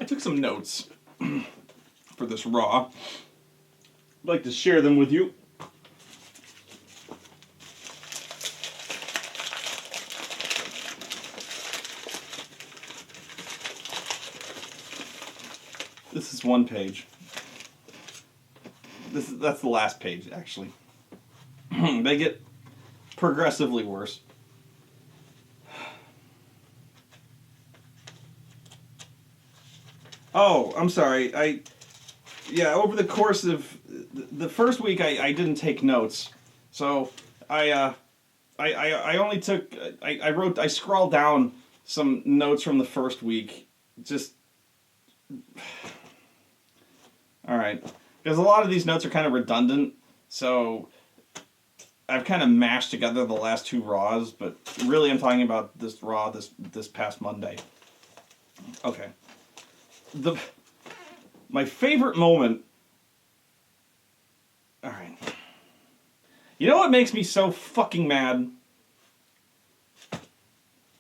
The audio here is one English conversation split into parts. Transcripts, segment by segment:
took some notes for this Raw. I'd like to share them with you. This is one page. That's the last page, actually. They get progressively worse. Oh, I'm sorry. Over the course of the first week, I didn't take notes, so I only took I scrawled down some notes from the first week. Just all right, because a lot of these notes are kind of redundant, so I've kind of mashed together the last two Raws, but really I'm talking about this Raw this past Monday. Okay. My favorite moment. All right. You know what makes me so fucking mad?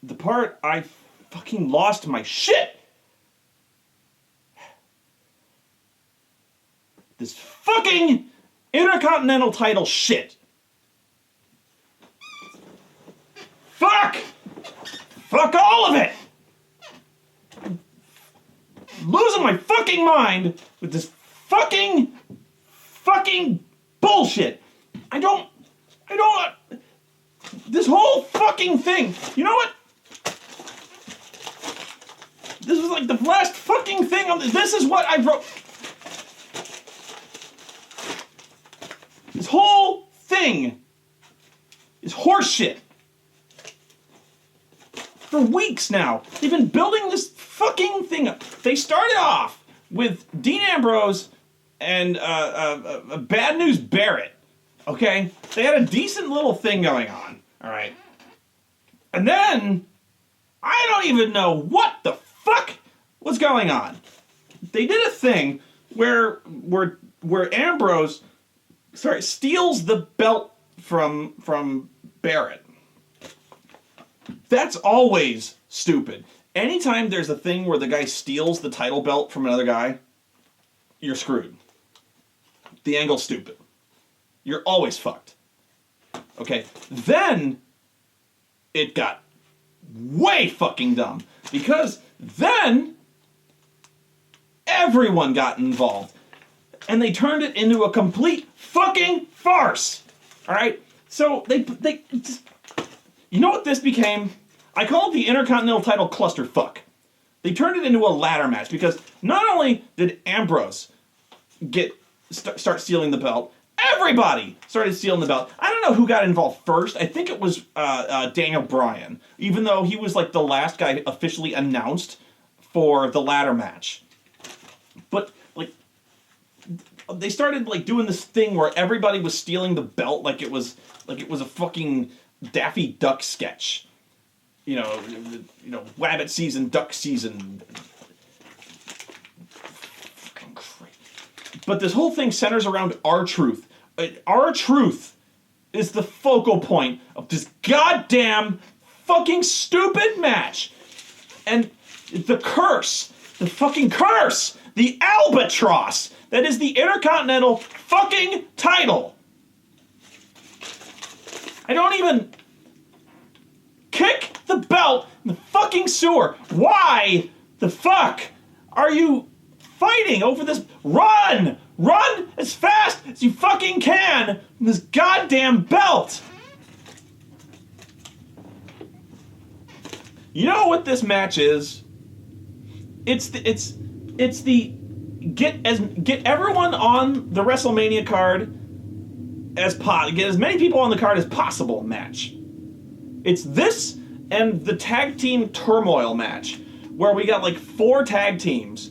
The part I fucking lost my shit. This fucking Intercontinental title shit. Fuck! Fuck all of it! Losing my fucking mind with this fucking bullshit. I don't, this whole fucking thing, you know what? This was like the last fucking thing on this is what I wrote. This whole thing is horseshit. For weeks now, they've been building this fucking thing up. They started off with Dean Ambrose and Bad News Barrett. Okay, they had a decent little thing going on. All right, and then I don't even know what the fuck was going on. They did a thing where Ambrose, steals the belt from Barrett. That's always stupid. Anytime there's a thing where the guy steals the title belt from another guy, you're screwed. The angle's stupid. You're always fucked. Okay, then it got way fucking dumb. Because then everyone got involved. And they turned it into a complete fucking farce. Alright? So they just, you know what this became? I call it the Intercontinental title clusterfuck. They turned it into a ladder match because not only did Ambrose start stealing the belt, everybody started stealing the belt. I don't know who got involved first. I think it was Daniel Bryan, even though he was like the last guy officially announced for the ladder match. But like, they started like doing this thing where everybody was stealing the belt like it was a fucking Daffy Duck sketch. You know, Wabbit season, Duck season. Fucking crazy. But this whole thing centers around R-Truth. R-Truth is the focal point of this goddamn fucking stupid match. And the curse, the fucking curse, the albatross that is the Intercontinental fucking title. I don't even kick the belt in the fucking sewer. Why the fuck are you fighting over this? Run! Run as fast as you fucking can from this goddamn belt. You know what this match is? It's the get everyone on the WrestleMania card get as many people on the card as possible match. It's this and the tag team turmoil match where we got like 4 tag teams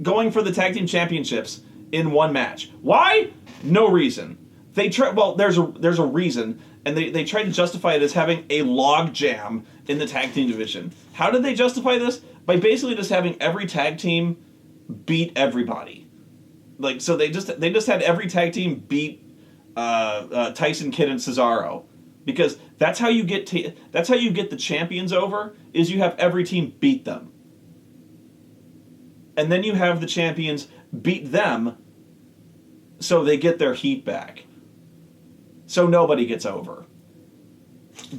going for the tag team championships in one match. Why? No reason. There's a reason, and they tried to justify it as having a log jam in the tag team division. How did they justify this? By basically just having every tag team beat everybody. Like, so they just had every tag team beat Tyson Kidd and Cesaro, because that's how you get the champions over, is you have every team beat them. and then you have the champions beat them so they get their heat back. So nobody gets over.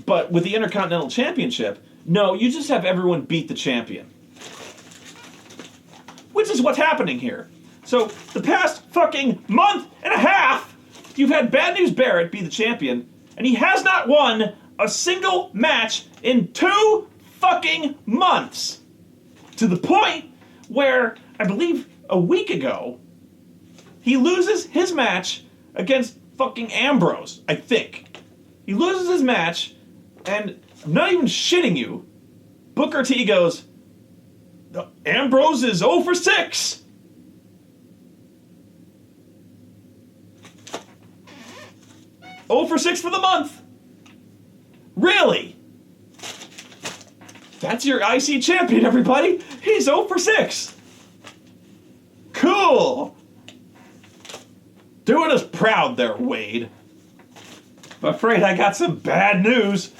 But with the Intercontinental Championship, no, you just have everyone beat the champion. Which is what's happening here. So the past fucking month and a half, you've had Bad News Barrett be the champion, and he has not won a single match in 2 fucking months. To the point where, I believe a week ago, he loses his match against fucking Ambrose, I think. He loses his match, and I'm not even shitting you, Booker T goes, Ambrose is 0 for 6. For 6 for the month. Really? That's your IC champion, everybody. He's 0 for 6. Cool. Doing us proud there, Wade. I'm afraid I got some bad news.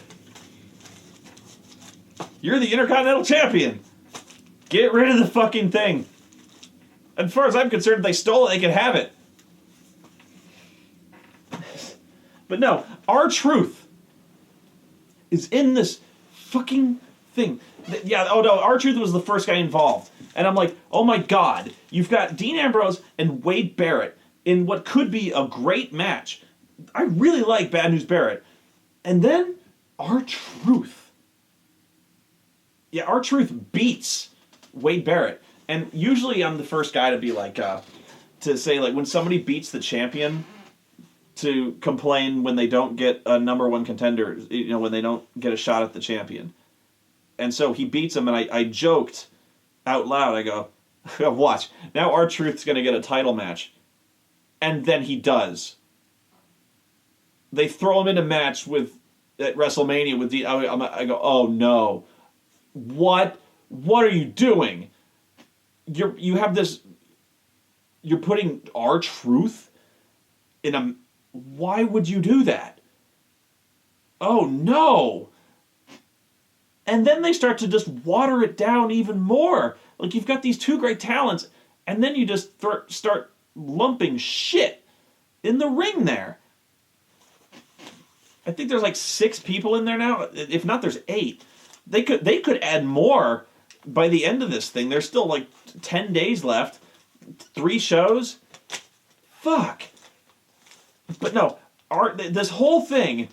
You're the Intercontinental Champion. Get rid of the fucking thing. As far as I'm concerned, if they stole it, they can have it. But no, R-Truth is in this fucking thing. Yeah, oh no, R-Truth was the first guy involved. And I'm like, oh my god, you've got Dean Ambrose and Wade Barrett in what could be a great match. I really like Bad News Barrett. And then R-Truth. Yeah, R-Truth beats Wade Barrett. And usually I'm the first guy to be like, to say like when somebody beats the champion, to complain when they don't get a number 1 contender, you know, when they don't get a shot at the champion. And so he beats him, and I joked out loud, I go, watch, now R-Truth's going to get a title match. And then he does. They throw him in a match at WrestleMania with I go, oh no. What are you doing? You have this, you're putting R-Truth in a, why would you do that? Oh no. And then they start to just water it down even more. Like you've got these 2 great talents, and then you just start lumping shit in the ring there. I think there's like 6 people in there now. If not, there's 8. They could add more by the end of this thing. There's still like 10 days left. 3 shows. Fuck. But no, this whole thing,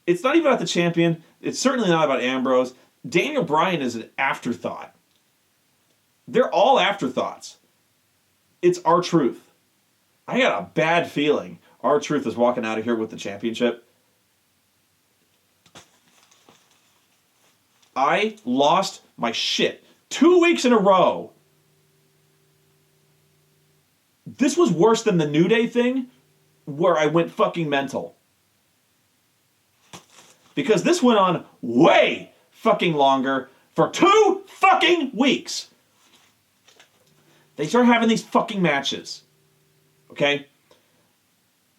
it's not even about the champion. It's certainly not about Ambrose. Daniel Bryan is an afterthought. They're all afterthoughts. It's R-Truth. I got a bad feeling R-Truth is walking out of here with the championship. I lost my shit 2 weeks in a row. This was worse than the New Day thing, where I went fucking mental. Because this went on way fucking longer for 2 fucking weeks. They start having these fucking matches. Okay?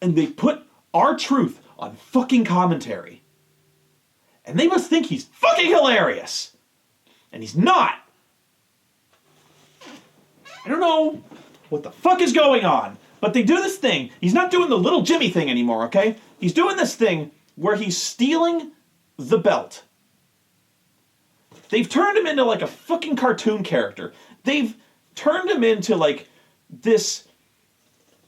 And they put R-Truth on fucking commentary. And they must think he's fucking hilarious. And he's not. I don't know what the fuck is going on. But they do this thing. He's not doing the little Jimmy thing anymore, okay? He's doing this thing where he's stealing the belt. They've turned him into like a fucking cartoon character. They've turned him into like this,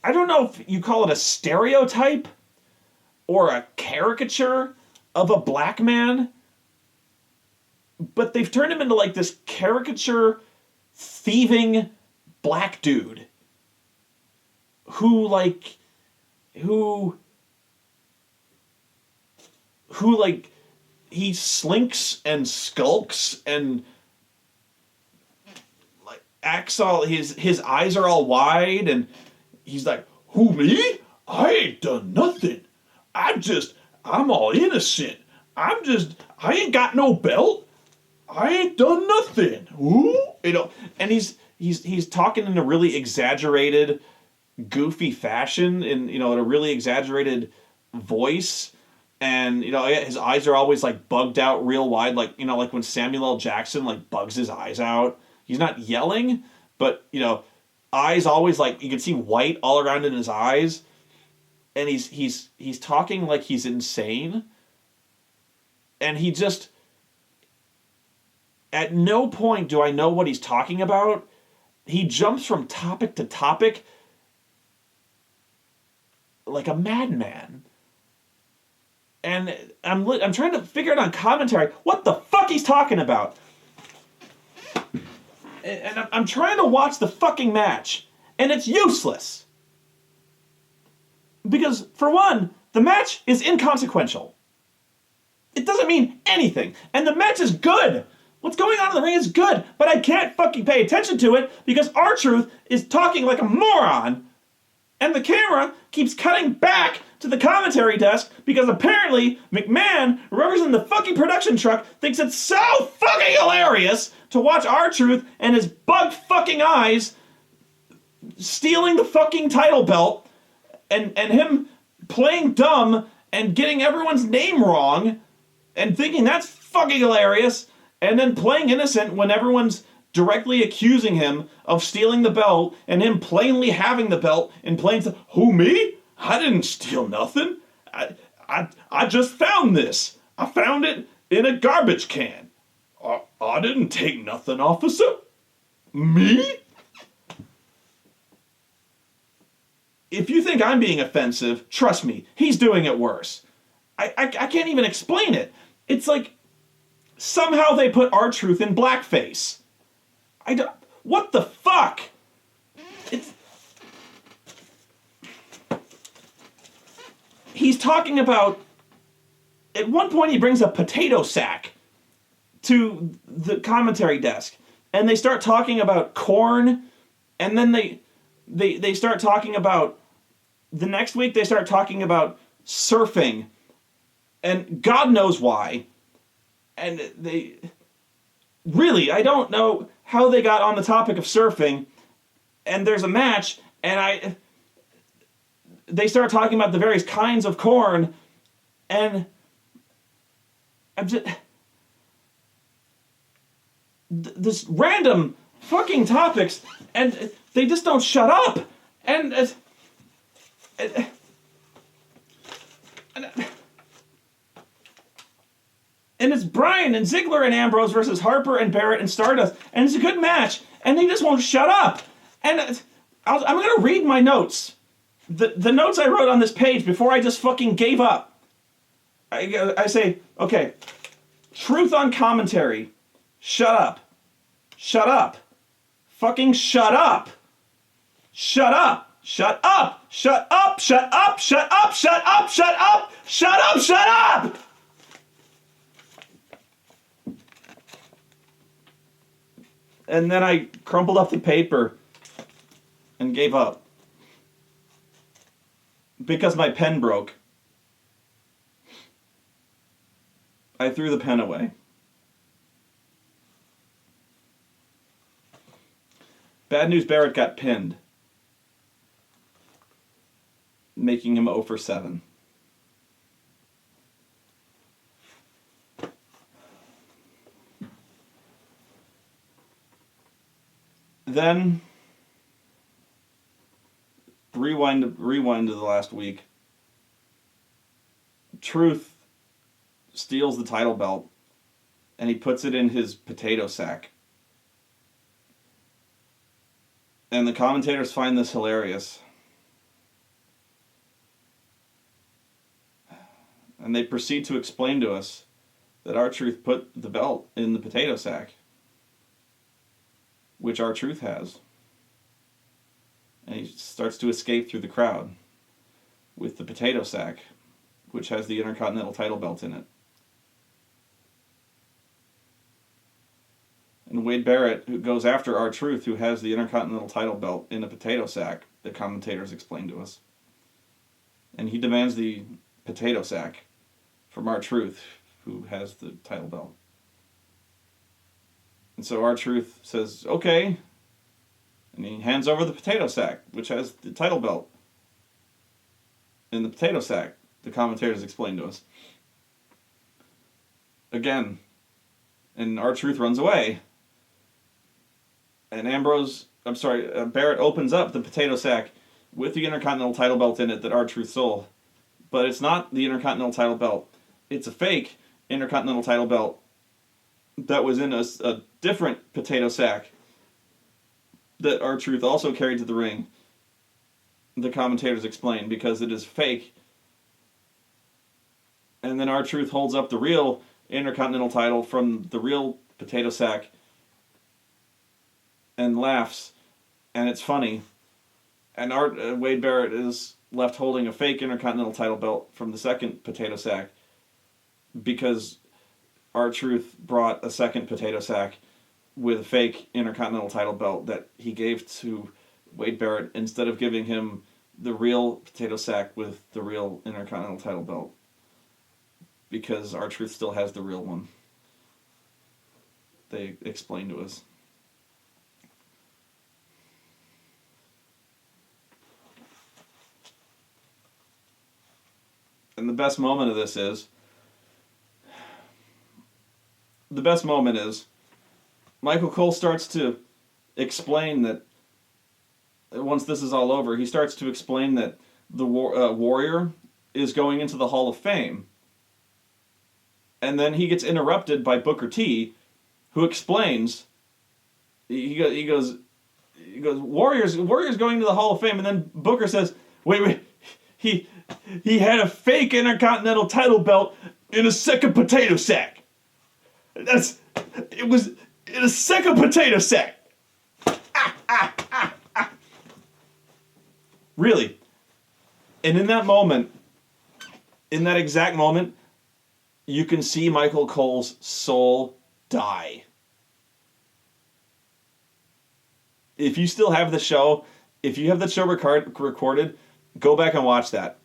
I don't know if you call it a stereotype or a caricature of a black man, but they've turned him into like this caricature thieving black dude who he slinks and skulks and like acts all, his eyes are all wide, and he's like, who, me? I ain't done nothing. I'm all innocent. I ain't got no belt. I ain't done nothing. Ooh, you know, and he's talking in a really exaggerated, goofy fashion, in in a really exaggerated voice, and his eyes are always like bugged out real wide, like like when Samuel L. Jackson like bugs his eyes out. He's not yelling, but eyes always like you can see white all around in his eyes, and he's talking like he's insane, and he just at no point do I know what he's talking about. He jumps from topic to topic like a madman. And I'm trying to figure it on commentary what the fuck he's talking about. And I'm trying to watch the fucking match, and it's useless. Because, for one, the match is inconsequential. It doesn't mean anything. And the match is good. What's going on in the ring is good, but I can't fucking pay attention to it because R-Truth is talking like a moron, and the camera keeps cutting back to the commentary desk because apparently McMahon, whoever's in the fucking production truck, thinks it's so fucking hilarious to watch R-Truth and his bugged fucking eyes stealing the fucking title belt and him playing dumb and getting everyone's name wrong and thinking that's fucking hilarious and then playing innocent when everyone's directly accusing him of stealing the belt and him plainly having the belt in plain sight. Who, me? I didn't steal nothing. I just found this. I found it in a garbage can. I didn't take nothing, officer. Me? If you think I'm being offensive, trust me, he's doing it worse. I can't even explain it. It's like somehow they put R-Truth in blackface. What the fuck? He's talking about, at one point he brings a potato sack to the commentary desk, and they start talking about corn, and then they start talking about, the next week they start talking about surfing, and God knows why, and I don't know how they got on the topic of surfing, and there's a match, and they start talking about the various kinds of corn, and I'm just this random fucking topics, and they just don't shut up, and it's Bryan and Ziggler and Ambrose versus Harper and Barrett and Stardust, and it's a good match, and they just won't shut up, and I'm going to read my notes. The notes I wrote on this page before I just fucking gave up. I say, okay, truth on commentary. Shut up. Shut up. Fucking shut up. Shut up. Shut up. Shut up. Shut up. Shut up. Shut up. Shut up. Shut up. Shut up. And then I crumpled up the paper and gave up. Because my pen broke. I threw the pen away. Bad News Barrett got pinned, making him 0 for 7. Then rewind to the last week. Truth steals the title belt and he puts it in his potato sack. And the commentators find this hilarious. And they proceed to explain to us that R-Truth put the belt in the potato sack, which R-Truth has. And he starts to escape through the crowd with the potato sack, which has the Intercontinental title belt in it. And Wade Barrett, who goes after R-Truth, who has the Intercontinental title belt in a potato sack, the commentators explained to us. And he demands the potato sack from R-Truth, who has the title belt. And so R-Truth says, okay. And he hands over the potato sack, which has the title belt in the potato sack, the commentators explained to us. Again. And R-Truth runs away. And Ambrose Barrett opens up the potato sack with the Intercontinental title belt in it that R-Truth stole. But it's not the Intercontinental title belt. It's a fake Intercontinental title belt that was in a different potato sack that R-Truth also carried to the ring. The commentators explain, because it is fake. And then R-Truth holds up the real Intercontinental title from the real potato sack and laughs, and it's funny. And Wade Barrett is left holding a fake Intercontinental title belt from the second potato sack because R-Truth brought a second potato sack with a fake Intercontinental title belt that he gave to Wade Barrett instead of giving him the real potato sack with the real Intercontinental title belt, because R-Truth still has the real one. They explained to us. And the best moment is Michael Cole starts to explain that once this is all over, he starts to explain that the Warrior is going into the Hall of Fame. And then he gets interrupted by Booker T, who explains, he goes, Warrior's going to the Hall of Fame, and then Booker says, wait, he had a fake Intercontinental title belt in a second potato sack. It was in a second potato sack. Really. And in that moment, in that exact moment, you can see Michael Cole's soul die. If you still have the show, if you have the show recorded, go back and watch that.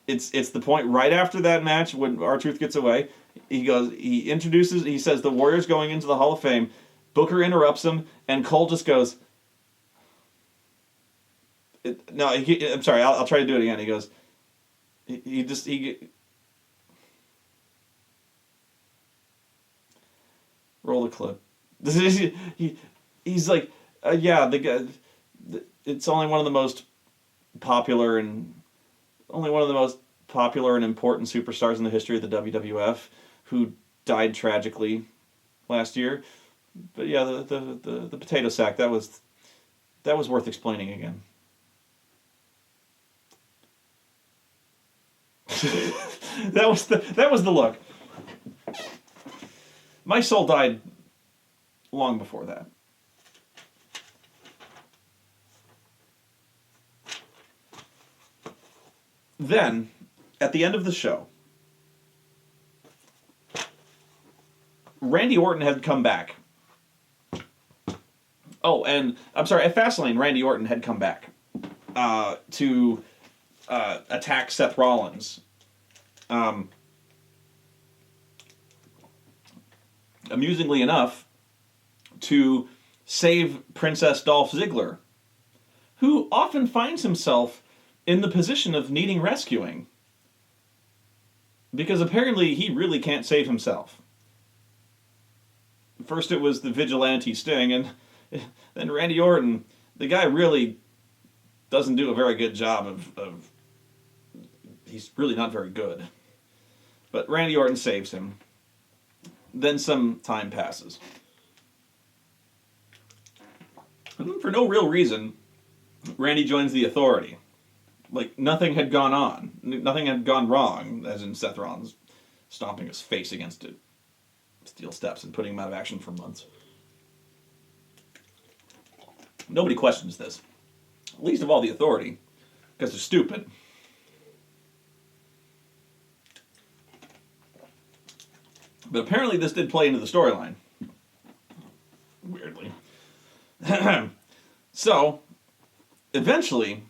It's the point right after that match when R-Truth gets away. He says the Warrior's going into the Hall of Fame. Booker interrupts him, and Cole just goes, I'm sorry, I'll try to do it again. He goes, roll the clip. He's like, the guy, it's only one of the most popular and important superstars in the history of the WWF who died tragically last year. But yeah, the potato sack, that was worth explaining again. that was the look. My soul died long before that. Then, at the end of the show, Randy Orton had come back. Oh, and I'm sorry, at Fastlane, Randy Orton had come back to attack Seth Rollins. Amusingly enough, to save Princess Dolph Ziggler, who often finds himself in the position of needing rescuing. Because apparently he really can't save himself. First it was the vigilante Sting, and then Randy Orton. The guy really doesn't do a very good job of he's really not very good. But Randy Orton saves him. Then some time passes. And for no real reason, Randy joins the Authority. Like, nothing had gone on. Nothing had gone wrong, as in Seth Rollins stomping his face against it. Steel steps and putting him out of action for months. Nobody questions this. Least of all the Authority, because they're stupid. But apparently this did play into the storyline. Weirdly. So, eventually,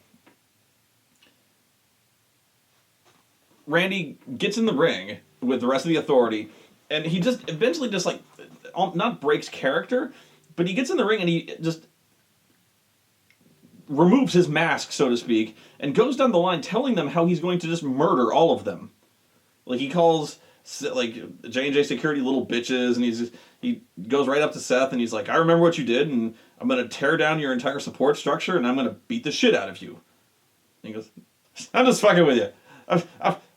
Randy gets in the ring with the rest of the Authority, and he just eventually just like, not breaks character, but he gets in the ring and he just removes his mask, so to speak, and goes down the line telling them how he's going to just murder all of them. Like, he calls like J&J Security little bitches, and he goes right up to Seth and he's like, I remember what you did, and I'm gonna tear down your entire support structure, and I'm gonna beat the shit out of you. And he goes, I'm just fucking with you.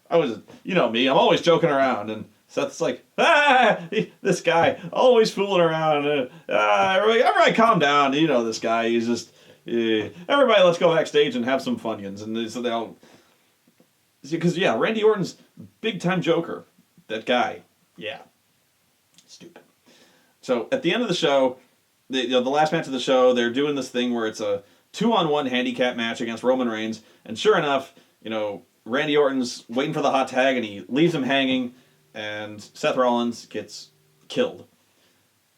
I was, you know me, I'm always joking around, and Seth's like, this guy always fooling around. Everybody calm down. You know this guy. He's just everybody. Let's go backstage and have some funyuns. And so they'll, because yeah, Randy Orton's big time joker. That guy, yeah, stupid. So at the end of the show, the last match of the show, they're doing this thing where it's a 2-on-1 handicap match against Roman Reigns, and sure enough, Randy Orton's waiting for the hot tag, and he leaves him hanging. And Seth Rollins gets killed.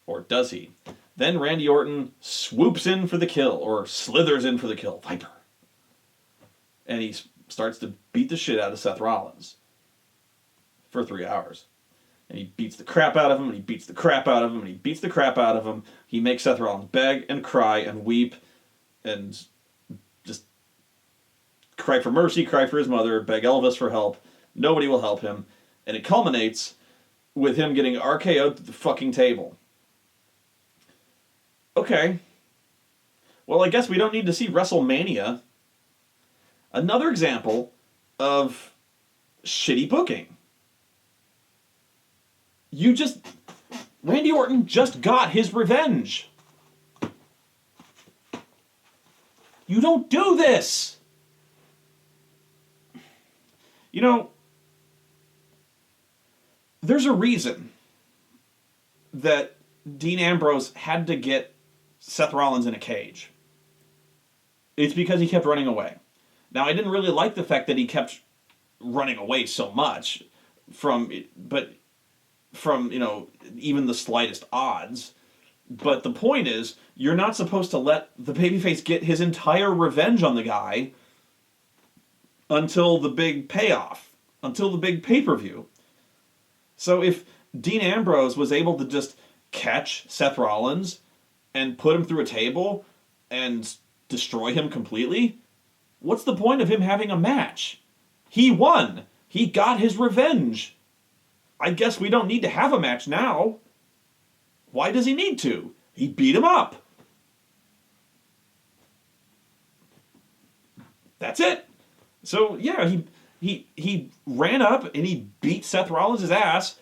Or does he? Then Randy Orton swoops in for the kill, or slithers in for the kill. Viper. And he starts to beat the shit out of Seth Rollins. For 3 hours. And he beats the crap out of him, and he beats the crap out of him, and he beats the crap out of him. He makes Seth Rollins beg and cry and weep and just cry for mercy, cry for his mother, beg Elvis for help. Nobody will help him. And it culminates with him getting RKO'd to the fucking table. Okay. Well, I guess we don't need to see WrestleMania. Another example of shitty booking. Randy Orton just got his revenge. You don't do this. There's a reason that Dean Ambrose had to get Seth Rollins in a cage. It's because he kept running away. Now, I didn't really like the fact that he kept running away so much from even the slightest odds. But the point is, you're not supposed to let the babyface get his entire revenge on the guy until the big payoff, until the big pay-per-view. So if Dean Ambrose was able to just catch Seth Rollins and put him through a table and destroy him completely, what's the point of him having a match? He won. He got his revenge. I guess we don't need to have a match now. Why does he need to? He beat him up. That's it. So yeah, he ran up and he beat Seth Rollins' ass,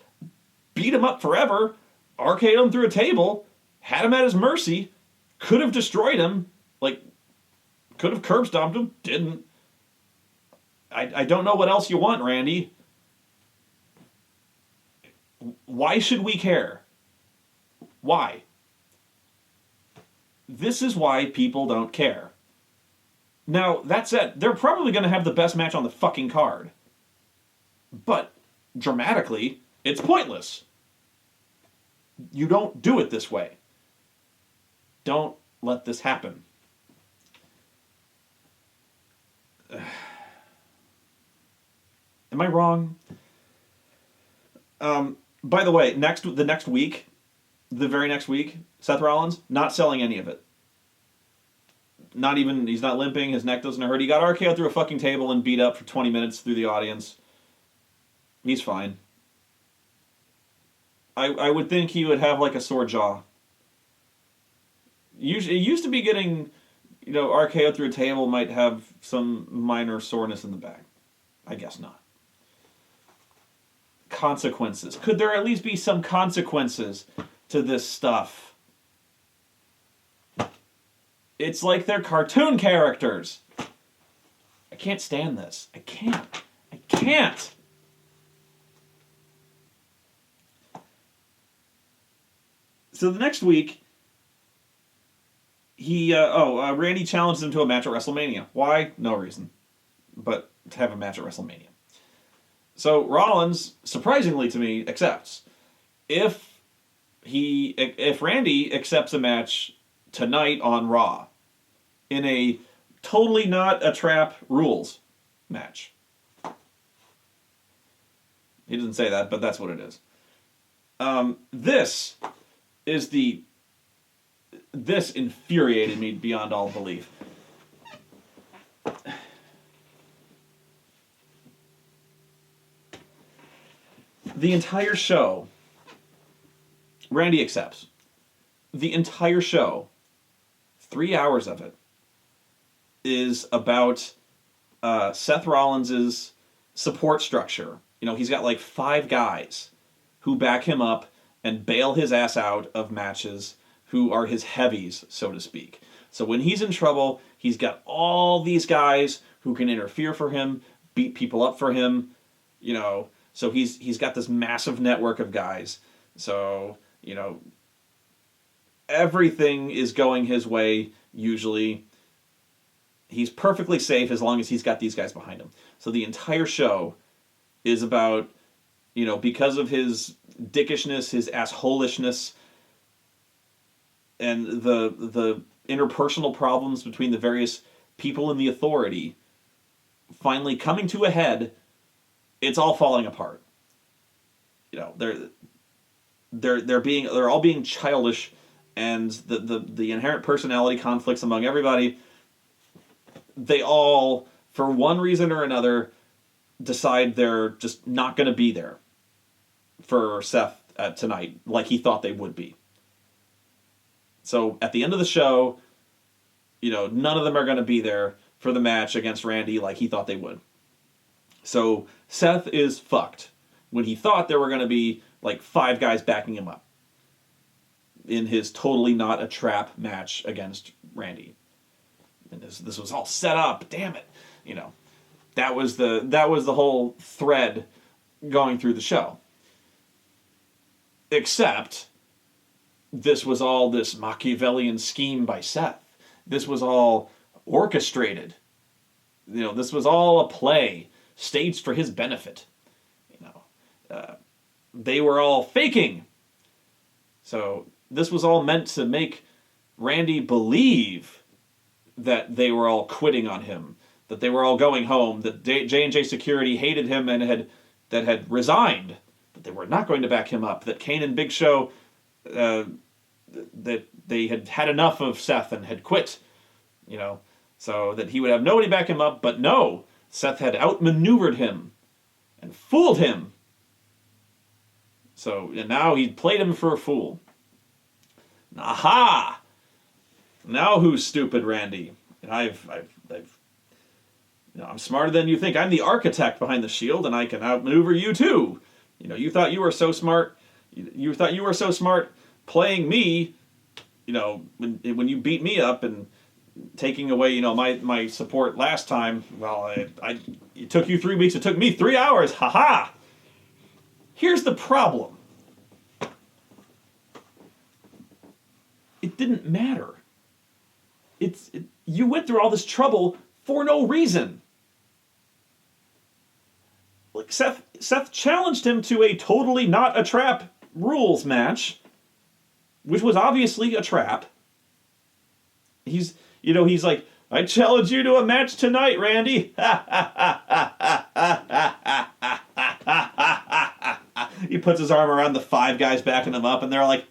beat him up forever, RKO'd him through a table, had him at his mercy, could have destroyed him, could have curb stomped him, didn't. I don't know what else you want, Randy. Why should we care? Why? This is why people don't care. Now, that said, they're probably going to have the best match on the fucking card. But, dramatically, it's pointless. You don't do it this way. Don't let this happen. Am I wrong? By the way, the very next week, Seth Rollins, not selling any of it. He's not limping, his neck doesn't hurt. He got RKO'd through a fucking table and beat up for 20 minutes through the audience. He's fine. I would think he would have a sore jaw. Usually, it used to be getting, RKO'd through a table might have some minor soreness in the back. I guess not. Consequences. Could there at least be some consequences to this stuff? It's like they're cartoon characters. I can't stand this. I can't. So the next week, Randy challenged him to a match at WrestleMania. Why? No reason. But to have a match at WrestleMania. So Rollins, surprisingly to me, accepts. If Randy accepts a match tonight on Raw in a totally not a trap rules match. He doesn't say that, but that's what it is. This infuriated me beyond all belief. The entire show, Randy accepts. The entire show, 3 hours of it, is about Seth Rollins' support structure. You know, he's got like 5 guys who back him up and bail his ass out of matches, who are his heavies, so to speak. So when he's in trouble, he's got all these guys who can interfere for him, beat people up for him, you know. So he's got this massive network of guys. So, you know, everything is going his way, usually. He's perfectly safe as long as he's got these guys behind him. So the entire show is about, you know, because of his dickishness, his assholishness, and the interpersonal problems between the various people in the authority finally coming to a head, it's all falling apart. You know, they're all being childish, and the inherent personality conflicts among everybody, they all, for one reason or another, decide they're just not going to be there for Seth tonight like he thought they would be. So at the end of the show, you know, none of them are going to be there for the match against Randy like he thought they would. So Seth is fucked when he thought there were going to be like 5 guys backing him up in his totally not a trap match against Randy. And this was all set up. Damn it. You know, that was the whole thread going through the show. Except this was all this Machiavellian scheme by Seth. This was all orchestrated. You know, this was all a play staged for his benefit. You know, they were all faking. So this was all meant to make Randy believe that they were all quitting on him, that they were all going home, that J&J Security hated him and had resigned, that they were not going to back him up, that Kane and Big Show, that they had had enough of Seth and had quit, you know, so that he would have nobody back him up. But no, Seth had outmaneuvered him and fooled him. So, and now he played him for a fool. Aha! Now who's stupid, Randy? And you know, I'm smarter than you think. I'm the architect behind the Shield, and I can outmaneuver you too. You know, you thought you were so smart. You thought you were so smart playing me. You know, when you beat me up and taking away, you know, my support last time. Well, it took you 3 weeks. It took me 3 hours. Ha ha! Here's the problem. It didn't matter. You went through all this trouble for no reason. Like Seth challenged him to a totally not a trap rules match, which was obviously a trap. He's like, I challenge you to a match tonight, Randy. He puts his arm around the 5 guys backing him up, and they're like,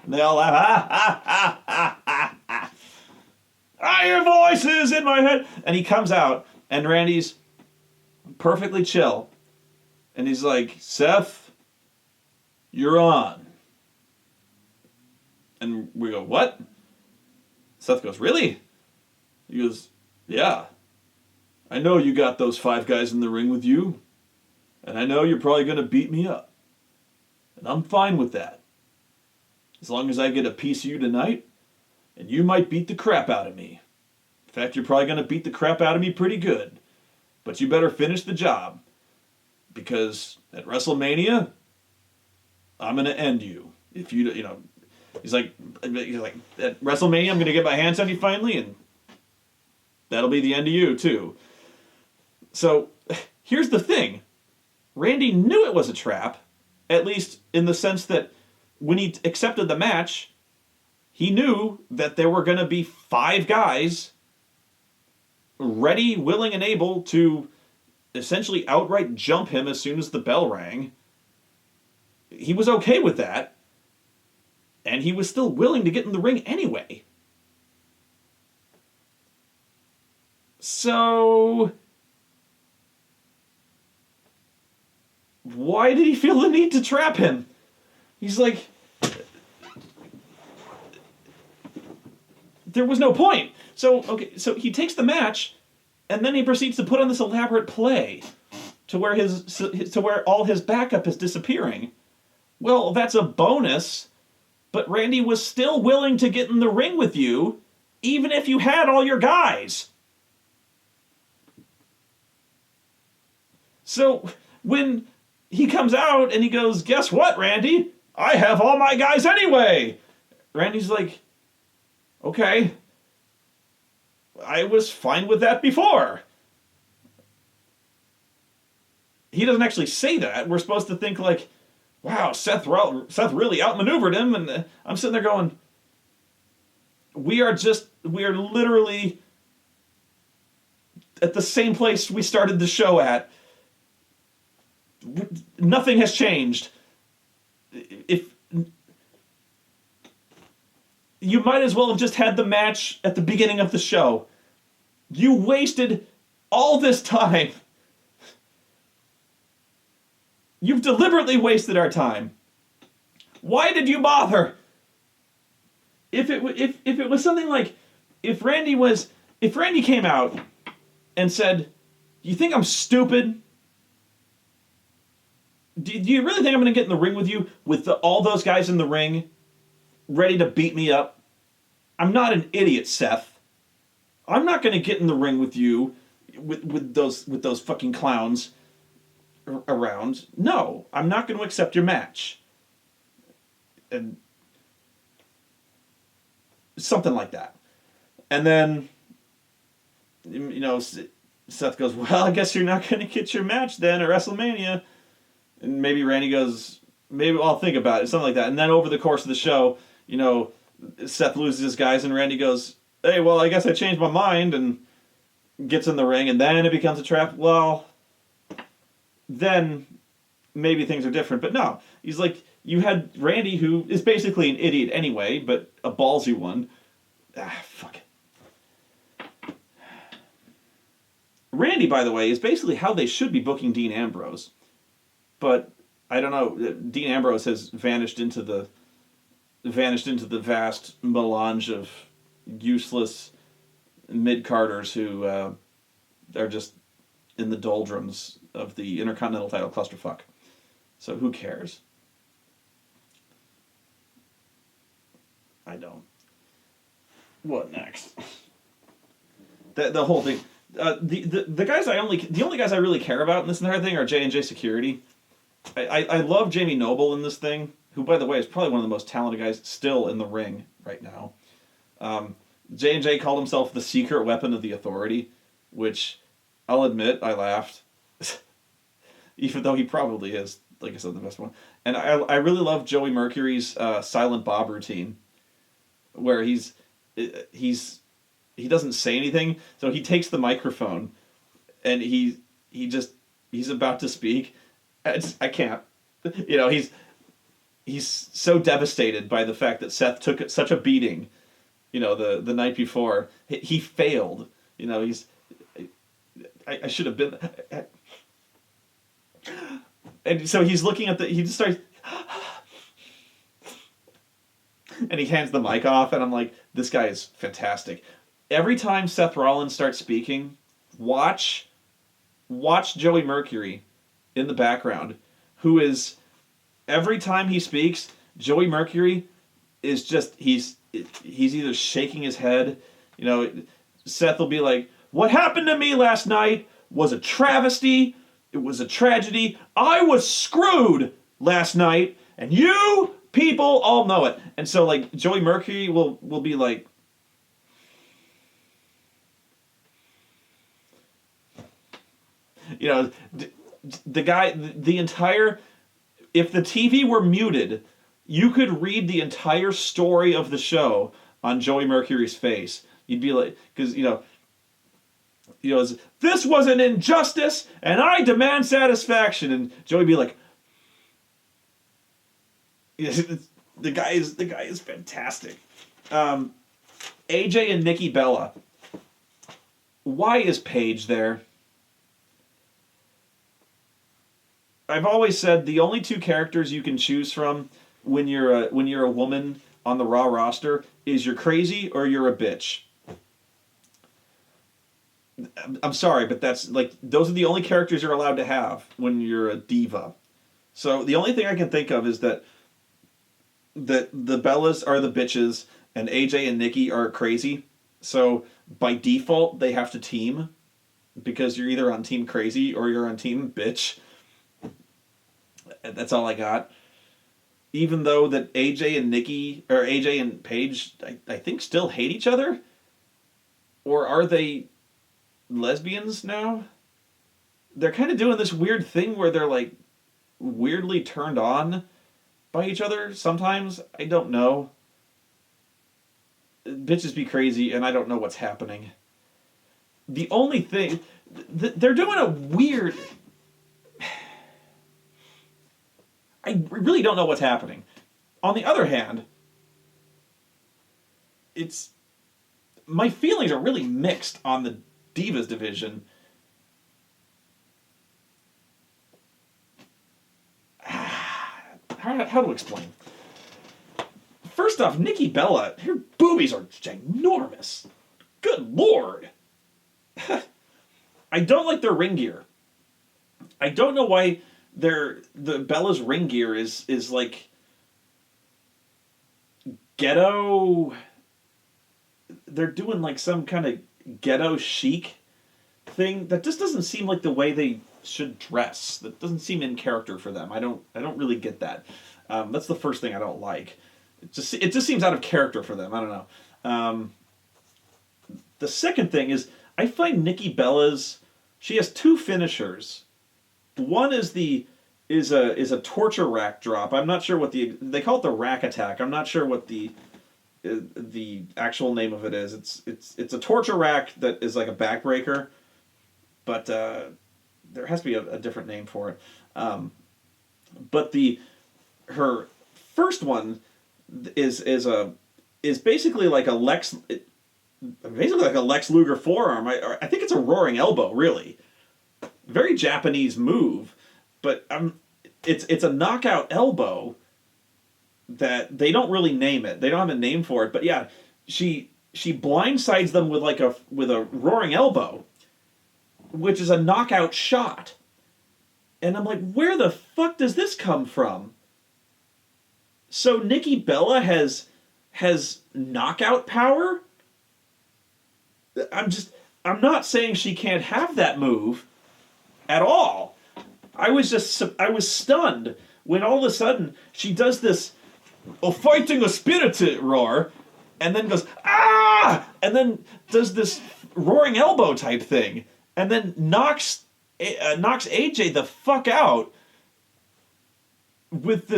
and they all laugh. Your voices in my head. And he comes out, and Randy's perfectly chill. And he's like, Seth, you're on. And we go, what? Seth goes, really? He goes, yeah. I know you got those 5 guys in the ring with you. And I know you're probably going to beat me up. And I'm fine with that. As long as I get a piece of you tonight, and you might beat the crap out of me. In fact, you're probably going to beat the crap out of me pretty good. But you better finish the job. Because at WrestleMania, I'm going to end you. If you know, he's like, at WrestleMania, I'm going to get my hands on you finally, and that'll be the end of you, too. So, here's the thing. Randy knew it was a trap, at least in the sense that when he accepted the match, he knew that there were going to be 5 guys ready, willing, and able to essentially outright jump him as soon as the bell rang. He was okay with that, and he was still willing to get in the ring anyway. So why did he feel the need to trap him? He's like, there was no point. So he takes the match, and then he proceeds to put on this elaborate play to where all his backup is disappearing. Well, that's a bonus, but Randy was still willing to get in the ring with you, even if you had all your guys. So when he comes out and he goes, guess what, Randy? I have all my guys anyway. Randy's like, okay, I was fine with that before. He doesn't actually say that. We're supposed to think like, wow, Seth really outmaneuvered him. And I'm sitting there going, we are literally at the same place we started the show at. Nothing has changed. If you might as well have just had the match at the beginning of the show. You wasted all this time. You've deliberately wasted our time. Why did you bother? If it was something like, if Randy came out and said, "Do you think I'm stupid? Do you really think I'm going to get in the ring with you with all those guys in the ring, ready to beat me up? I'm not an idiot, Seth. I'm not going to get in the ring with you with those fucking clowns around. No, I'm not going to accept your match." And something like that. And then, Seth goes, "Well, I guess you're not going to get your match then at WrestleMania." And maybe Randy goes, "Maybe I'll think about it," something like that. And then over the course of the show, Seth loses his guys, and Randy goes, "Hey, well, I guess I changed my mind," and gets in the ring, and then it becomes a trap. Well, then maybe things are different. But no, he's like, you had Randy, who is basically an idiot anyway, but a ballsy one. Fuck it. Randy, by the way, is basically how they should be booking Dean Ambrose. But I don't know. Dean Ambrose has vanished into the vast melange of useless mid-carders who are just in the doldrums of the Intercontinental title clusterfuck. So who cares? I don't. What next? The whole thing. The guys the only guys I really care about in this entire thing are J&J Security. I love Jamie Noble in this thing, who, by the way, is probably one of the most talented guys still in the ring right now. J&J called himself the secret weapon of the Authority, which I'll admit I laughed, even though he probably is, like I said, the best one. And I really love Joey Mercury's Silent Bob routine, where he doesn't say anything, so he takes the microphone, and he's about to speak. I can't. He's so devastated by the fact that Seth took such a beating, the night before. He failed. I should have been. And so he's looking at he just starts, and he hands the mic off, and I'm like, this guy is fantastic. Every time Seth Rollins starts speaking, watch Joey Mercury in the background, who is, every time he speaks, Joey Mercury is just, he's either shaking his head, Seth will be like, "What happened to me last night was a travesty, it was a tragedy, I was screwed last night, and you people all know it." And so, like, Joey Mercury will be like, the guy, the entire, if the TV were muted, you could read the entire story of the show on Joey Mercury's face. You'd be like, because, "This was an injustice, and I demand satisfaction." And Joey would be like, the guy is fantastic. AJ and Nikki Bella. Why is Paige there? I've always said the only two characters you can choose from when you're a woman on the Raw roster is you're crazy or you're a bitch. I'm sorry, but that's like those are the only characters you're allowed to have when you're a diva. So the only thing I can think of is that the Bellas are the bitches and AJ and Nikki are crazy. So by default they have to team because you're either on team crazy or you're on team bitch. That's all I got. Even though that AJ and Nikki or AJ and Paige I think still hate each other, or are they lesbians now? They're kind of doing this weird thing where they're like weirdly turned on by each other sometimes. I don't know. Bitches be crazy, and I don't know what's happening. The only thing. They're doing a weird. I really don't know what's happening. On the other hand, it's. My feelings are really mixed on the Divas division. How to explain? First off, Nikki Bella, her boobies are ginormous. Good lord. I don't like their ring gear. I don't know why the Bella's ring gear is like ghetto. They're doing like some kind of ghetto chic thing that just doesn't seem like the way they should dress. That doesn't seem in character for them. I don't really get that. That's the first thing I don't like. It just seems out of character for them. I don't know. The second thing is I find Nikki Bella's. She has two finishers. One is a torture rack drop. I'm not sure what they call it the rack attack. I'm not sure what the actual name of it is. It's a torture rack that is like a backbreaker, but there has to be a different name for it. But her first one is basically like a Lex Luger forearm. I think it's a roaring elbow, really. Very Japanese move, but it's a knockout elbow that they don't really name it. They don't have a name for it, but yeah, she blindsides them with a roaring elbow, which is a knockout shot. And I'm like, where the fuck does this come from? So Nikki Bella has knockout power? I'm not saying she can't have that move at all. I was stunned when all of a sudden she does this fighting a spirit roar and then goes ah and then does this roaring elbow type thing and then knocks AJ the fuck out with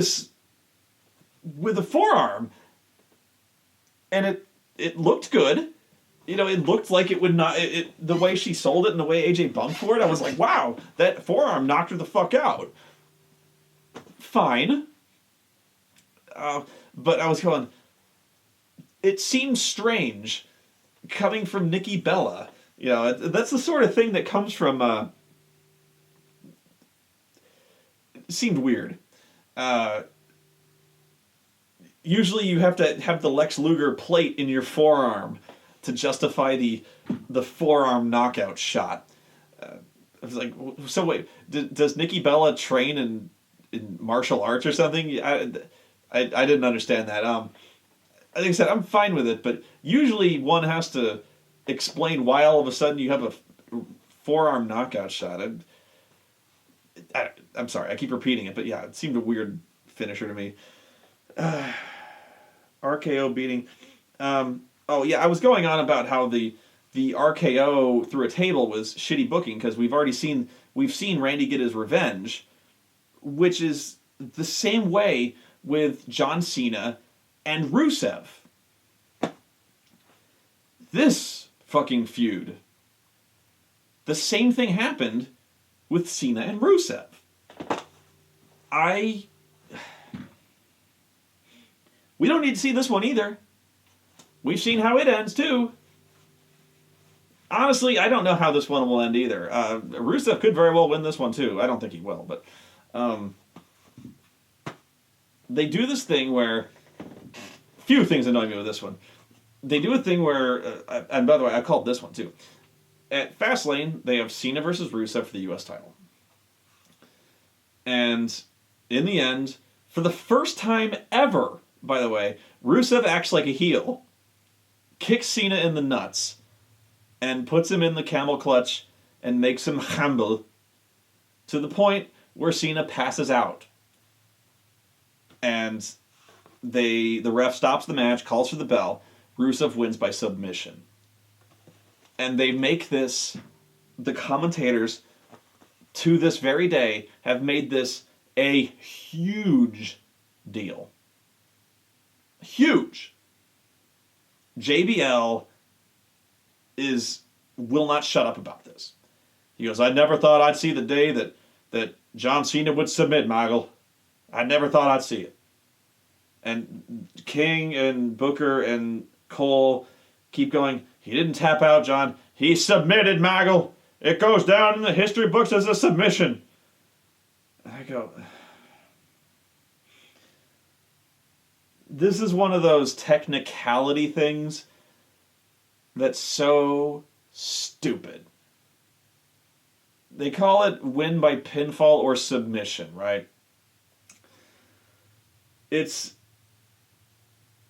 a forearm, and it looked good. You know, it looked like it would not. The way she sold it and the way AJ bumped for it, I was like, wow, that forearm knocked her the fuck out. Fine. But I was going, it seems strange coming from Nikki Bella. You know, that's the sort of thing that comes from. It seemed weird. Usually you have to have the Lex Luger plate in your forearm to justify the forearm knockout shot. I was like, so wait, does Nikki Bella train in martial arts or something? I didn't understand that. Like I said, I'm fine with it, but usually one has to explain why all of a sudden you have a forearm knockout shot. I'm sorry, I keep repeating it, but yeah, it seemed a weird finisher to me. RKO beating. Oh yeah, I was going on about how the RKO through a table was shitty booking because we've seen Randy get his revenge, which is the same way with John Cena and Rusev. This fucking feud. The same thing happened with Cena and Rusev. We don't need to see this one either. We've seen how it ends too. Honestly, I don't know how this one will end either. Rusev could very well win this one too. I don't think he will, but Um, they do this thing where few things annoy me with this one. They do a thing where, and by the way, I called this one too. At Fastlane, they have Cena versus Rusev for the U.S. title. And in the end, for the first time ever, by the way, Rusev acts like a heel, kicks Cena in the nuts, and puts him in the camel clutch and makes him humble to the point where Cena passes out. And the ref stops the match, calls for the bell. Rusev wins by submission. And they make this, the commentators to this very day have made this a huge deal. Huge. JBL will not shut up about this. He goes, I never thought I'd see the day that John Cena would submit, Michael. I never thought I'd see it. And King and Booker and Cole keep going, he didn't tap out, John. He submitted, Michael. It goes down in the history books as a submission. I go, this is one of those technicality things that's so stupid. They call it win by pinfall or submission, right? It's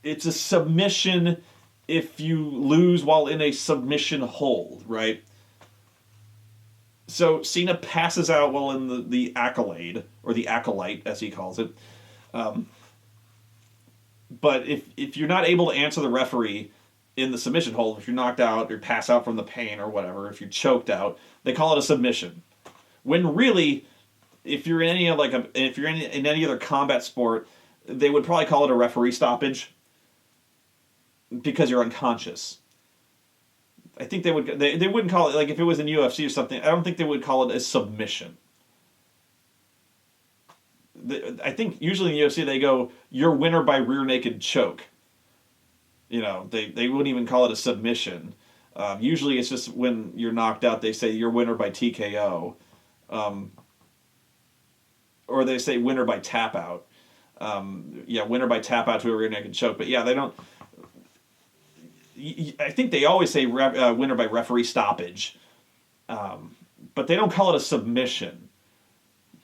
a submission if you lose while in a submission hold, right? So Cena passes out while in the accolade, or the acolyte, as he calls it. But if you're not able to answer the referee in the submission hold, if you're knocked out or pass out from the pain or whatever, if you're choked out, they call it a submission. When really, if you're in any in any other combat sport, they would probably call it a referee stoppage because you're unconscious. I think they wouldn't call it, like if it was in UFC or something, I don't think they would call it a submission. I think usually in UFC they go, you're winner by rear naked choke. You know, they wouldn't even call it a submission. Usually it's just when you're knocked out, they say you're winner by TKO. Or they say winner by tap out. Winner by tap out to a rear naked choke. But yeah, they don't... I think they always say winner by referee stoppage. But they don't call it a submission.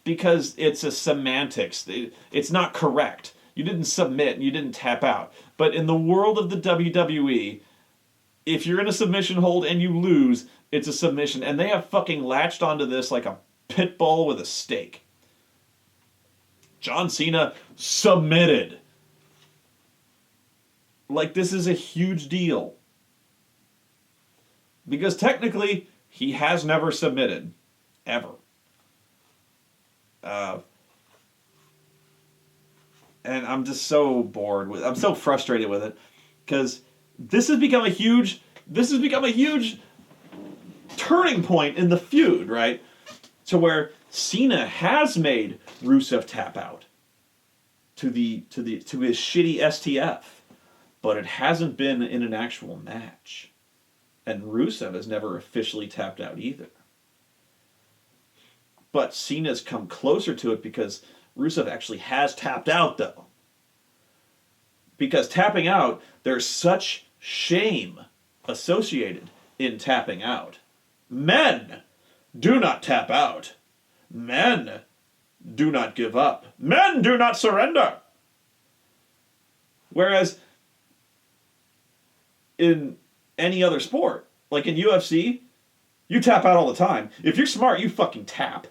Because it's a semantics. It's not correct. You didn't submit and you didn't tap out. But in the world of the WWE, if you're in a submission hold and you lose, it's a submission. And they have fucking latched onto this like a pit bull with a stake. John Cena submitted. Like, this is a huge deal. Because technically, he has never submitted. Ever. And I'm just so bored I'm so frustrated with it. Because this has become a huge turning point in the feud, right? To where Cena has made Rusev tap out to his shitty STF. But it hasn't been in an actual match. And Rusev has never officially tapped out either. But Cena's come closer to it because Rusev actually has tapped out, though. Because tapping out, there's such shame associated in tapping out. Men do not tap out. Men do not give up. Men do not surrender. Whereas in any other sport, like in UFC, you tap out all the time. If you're smart, you fucking tap.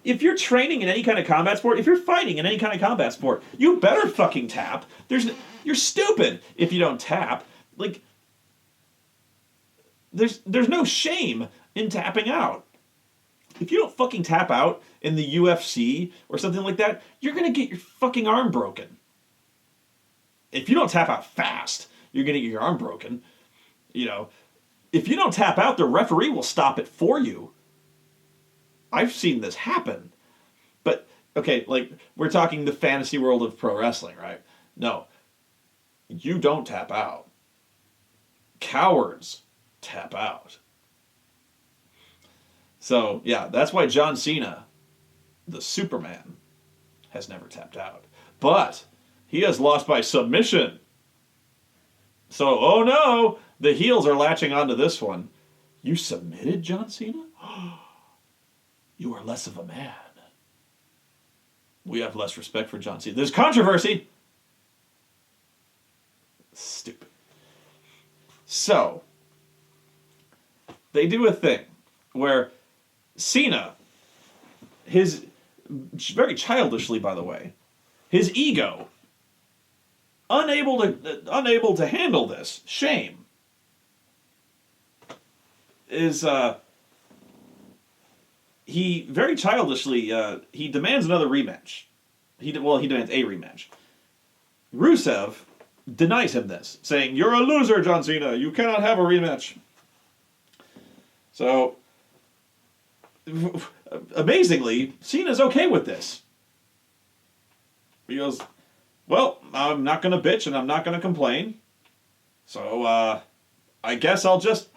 If you're training in any kind of combat sport, if you're fighting in any kind of combat sport, you better fucking tap. You're stupid if you don't tap. Like, there's no shame in tapping out. If you don't fucking tap out in the UFC or something like that, you're gonna get your fucking arm broken. If you don't tap out fast, you're going to get your arm broken. You know, if you don't tap out, the referee will stop it for you. I've seen this happen. But, okay, like, we're talking the fantasy world of pro wrestling, right? No. You don't tap out. Cowards tap out. So, yeah, that's why John Cena the Superman has never tapped out. But he has lost by submission. So, oh no, the heels are latching onto this one. You submitted John Cena? You are less of a man. We have less respect for John Cena. There's controversy. Stupid. So, they do a thing where Cena, very childishly, by the way, his ego, unable to handle this shame, is he very childishly he demands another rematch. He demands a rematch. Rusev denies him this, saying, "You're a loser, John Cena. You cannot have a rematch." So, amazingly, Cena's okay with this. He goes, "Well, I'm not going to bitch and I'm not going to complain. So, I guess I'll just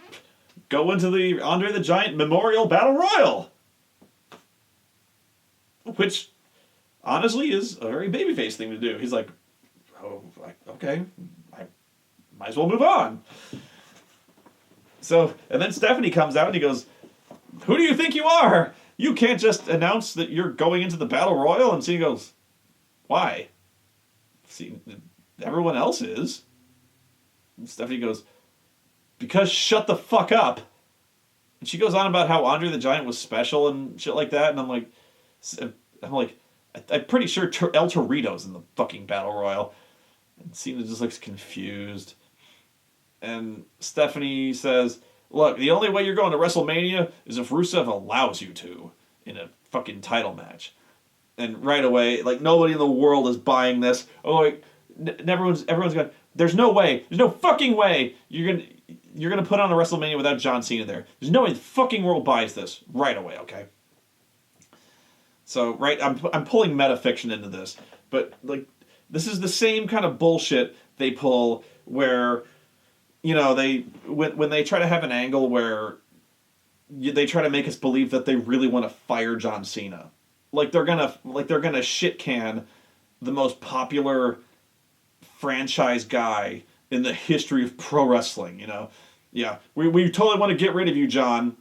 go into the Andre the Giant Memorial Battle Royal." Which, honestly, is a very babyface thing to do. He's like, "Oh, okay, I might as well move on." So, and then Stephanie comes out and he goes, "Who do you think you are? You can't just announce that you're going into the Battle Royal." And Cena goes, "Why? See, everyone else is." And Stephanie goes, "Because shut the fuck up." And she goes on about how Andre the Giant was special and shit like that. And I'm like, I'm pretty sure El Torito's in the fucking Battle Royal. And Cena just looks confused. And Stephanie says, "Look, the only way you're going to WrestleMania is if Rusev allows you to in a fucking title match." And right away, like, nobody in the world is buying this. Oh, like, everyone's going, "There's no way. There's no fucking way you're gonna put on a WrestleMania without John Cena there. There's no way the fucking world buys this." Right away, okay? So, right, I'm pulling metafiction into this. But, like, this is the same kind of bullshit they pull where, you know, when they try to have an angle where they try to make us believe that they really want to fire John Cena. Like they're gonna shit can the most popular franchise guy in the history of pro wrestling, you know? Yeah, we totally want to get rid of you, John.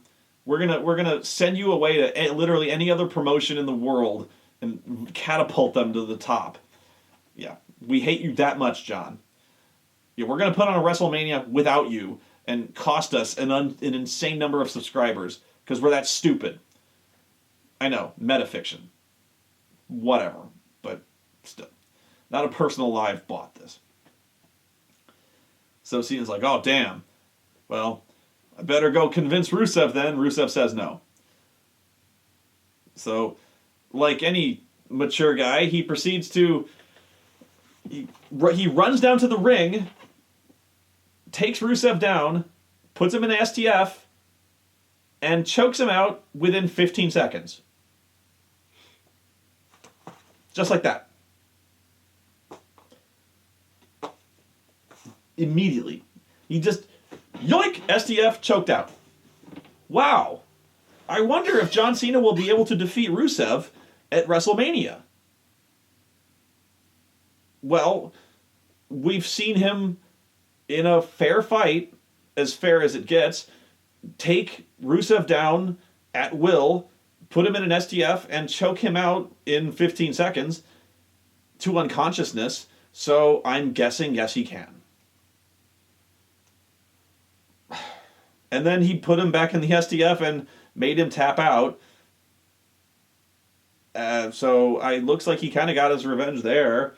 We're gonna send you away to literally any other promotion in the world and catapult them to the top. Yeah, we hate you that much, John. Yeah, we're gonna put on a WrestleMania without you and cost us an insane number of subscribers because we're that stupid. I know, metafiction. Whatever, but still, not a personal live bought this. So Cena's like, "Oh damn, well, I better go convince Rusev then." Rusev says no. So, like any mature guy, he proceeds to he runs down to the ring, takes Rusev down, puts him in an STF, and chokes him out within 15 seconds. Just like that. Immediately. He just, yoink, STF, choked out. Wow. I wonder if John Cena will be able to defeat Rusev at WrestleMania. Well, we've seen him in a fair fight, as fair as it gets, take Rusev down at will, put him in an STF, and choke him out in 15 seconds to unconsciousness. So I'm guessing, yes, he can. And then he put him back in the STF and made him tap out. So it looks like he kind of got his revenge there.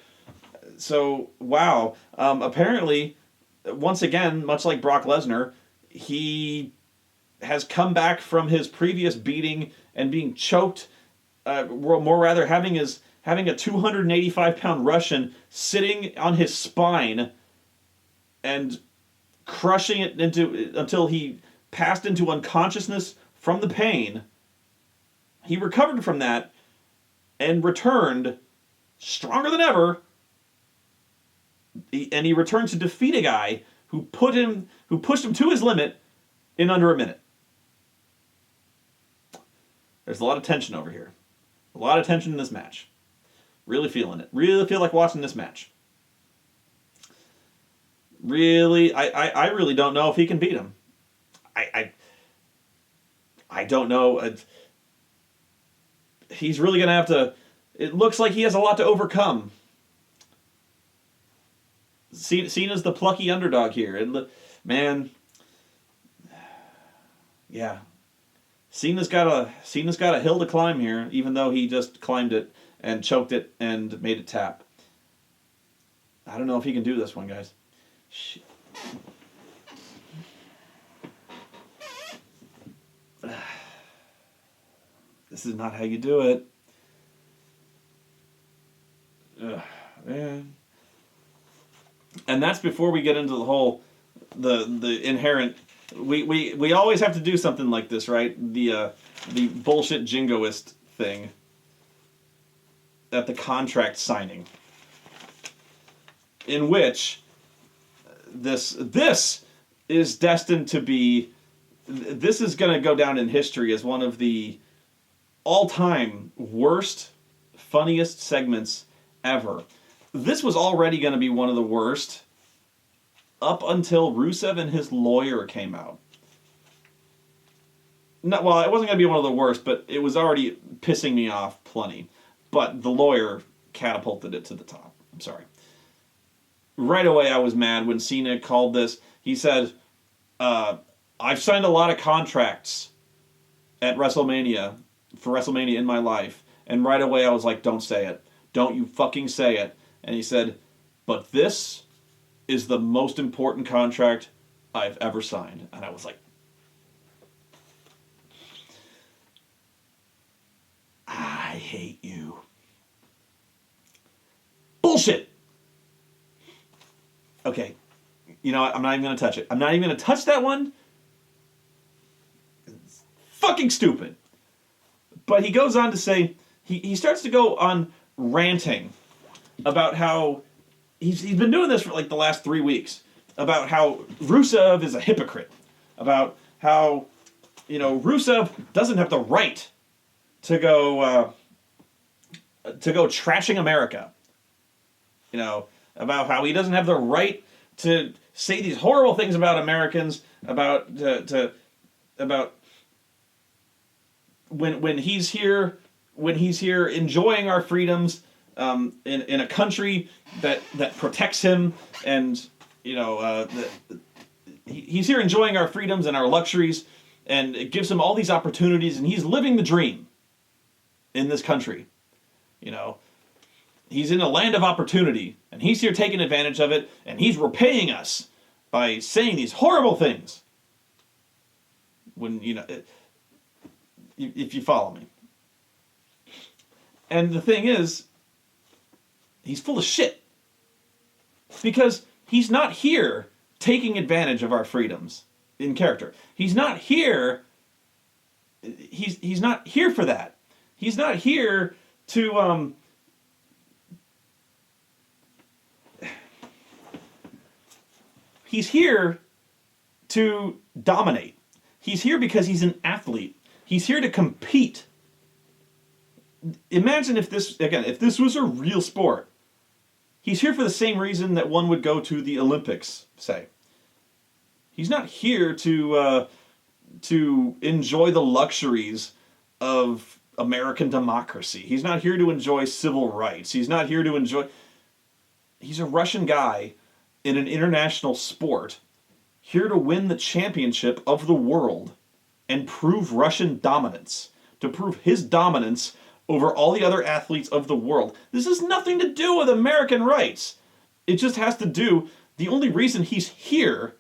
So, wow. Apparently, once again, much like Brock Lesnar, he has come back from his previous beating and being choked, more rather having a 285-pound Russian sitting on his spine and crushing it until he passed into unconsciousness from the pain. He recovered from that and returned stronger than ever. And he returned to defeat a guy who pushed him to his limit in under a minute. There's a lot of tension over here. A lot of tension in this match. Really feeling it. Really feel like watching this match. Really, I really don't know if he can beat him. I don't know. He's really going to have to... It looks like he has a lot to overcome. Cena's the plucky underdog here. And man... Yeah. Cena's got a hill to climb here, even though he just climbed it and choked it and made it tap. I don't know if he can do this one, guys. Shit. This is not how you do it. Man. And that's before we get into the whole the inherent. We always have to do something like this, right? The bullshit jingoist thing at the contract signing, in which this is destined to be. This is going to go down in history as one of the all-time worst, funniest segments ever. This was already going to be one of the worst up until Rusev and his lawyer came out. Well, it wasn't going to be one of the worst, but it was already pissing me off plenty. But the lawyer catapulted it to the top. I'm sorry. Right away I was mad when Cena called this. He said, I've signed a lot of contracts at WrestleMania, for WrestleMania in my life. And right away I was like, don't say it. Don't you fucking say it. And he said, but this is the most important contract I've ever signed. And I was like, I hate you. Bullshit! Okay, you know what? I'm not even going to touch it. I'm not even going to touch that one. It's fucking stupid. But he goes on to say, he starts to go on ranting about how he's been doing this for like the last 3 weeks, about how Rusev is a hypocrite, about how, Rusev doesn't have the right to go trashing America, about how he doesn't have the right to say these horrible things about Americans, about when he's here enjoying our freedoms in a country that protects him, and he's here enjoying our freedoms and our luxuries, and it gives him all these opportunities, and he's living the dream in this country. He's in a land of opportunity, and he's here taking advantage of it, and he's repaying us by saying these horrible things. When, if you follow me. And the thing is, he's full of shit. Because he's not here taking advantage of our freedoms in character. He's not here. He's not here for that. He's not here to he's here to dominate. He's here because he's an athlete. He's here to compete. Imagine if this was a real sport. He's here for the same reason that one would go to the Olympics, say. He's not here to enjoy the luxuries of American democracy. He's not here to enjoy civil rights. He's not here to enjoy... He's a Russian guy in an international sport, here to win the championship of the world and prove Russian dominance, to prove his dominance over all the other athletes of the world. This has nothing to do with American rights. It just has to do... The only reason he's here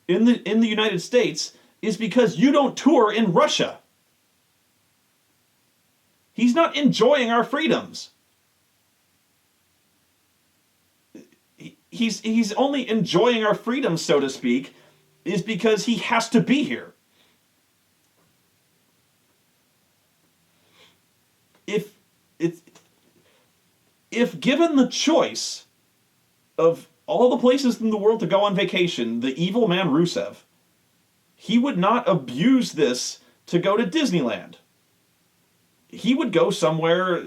in the United States is because you don't tour in Russia. He's not enjoying our freedoms. He's only enjoying our freedoms, so to speak, is because he has to be here. If given the choice of all the places in the world to go on vacation, the evil man Rusev, he would not abuse this to go to Disneyland. he would go somewhere.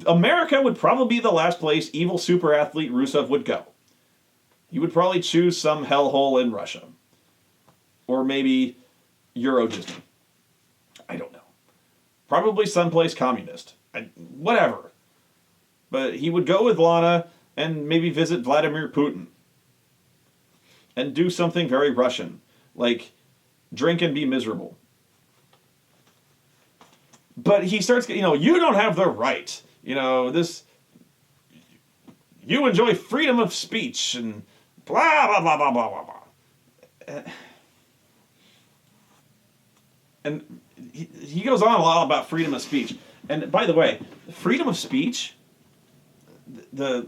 America would probably be the last place evil super athlete Rusev would go. He would probably choose some hellhole in Russia. Or maybe Euro Disney. I don't know. Probably someplace communist. Whatever. But he would go with Lana and maybe visit Vladimir Putin. And do something very Russian. Like, drink and be miserable. But he starts, you don't have the right. You enjoy freedom of speech and blah, blah, blah, blah, blah, blah, blah. And he goes on a lot about freedom of speech. And by the way, freedom of speech, the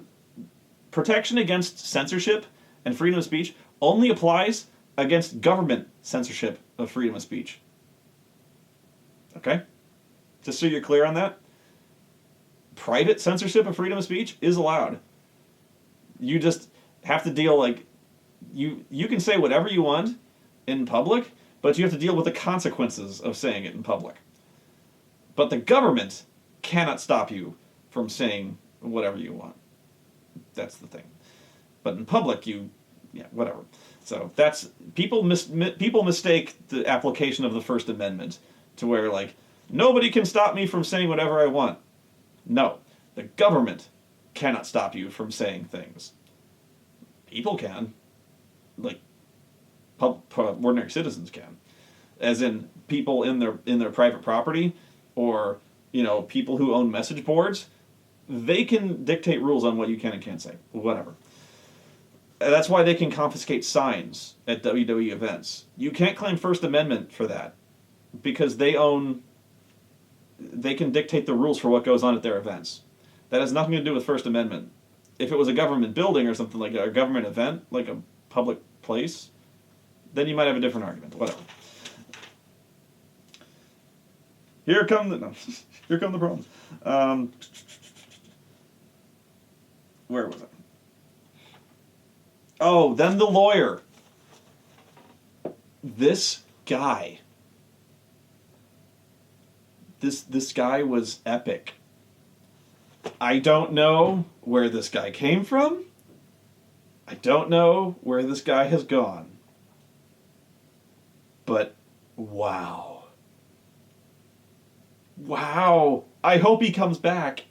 protection against censorship and freedom of speech only applies against government censorship of freedom of speech. Okay? Just so you're clear on that. Private censorship of freedom of speech is allowed. You just have to deal, you can say whatever you want in public, but you have to deal with the consequences of saying it in public. But the government cannot stop you from saying whatever you want. That's the thing. But in public, whatever. So that's people mistake the application of the First Amendment to where nobody can stop me from saying whatever I want. No, the government cannot stop you from saying things. People can, ordinary citizens can, as in people in their private property, or people who own message boards. They can dictate rules on what you can and can't say. Whatever. That's why they can confiscate signs at WWE events. You can't claim First Amendment for that, because they can dictate the rules for what goes on at their events. That has nothing to do with First Amendment. If it was a government building or something like a government event, like a public place, then you might have a different argument. Whatever. Here come the problems. Where was I? Oh, then the lawyer. This guy. This guy was epic. I don't know where this guy came from. I don't know where this guy has gone. But wow. Wow. I hope he comes back.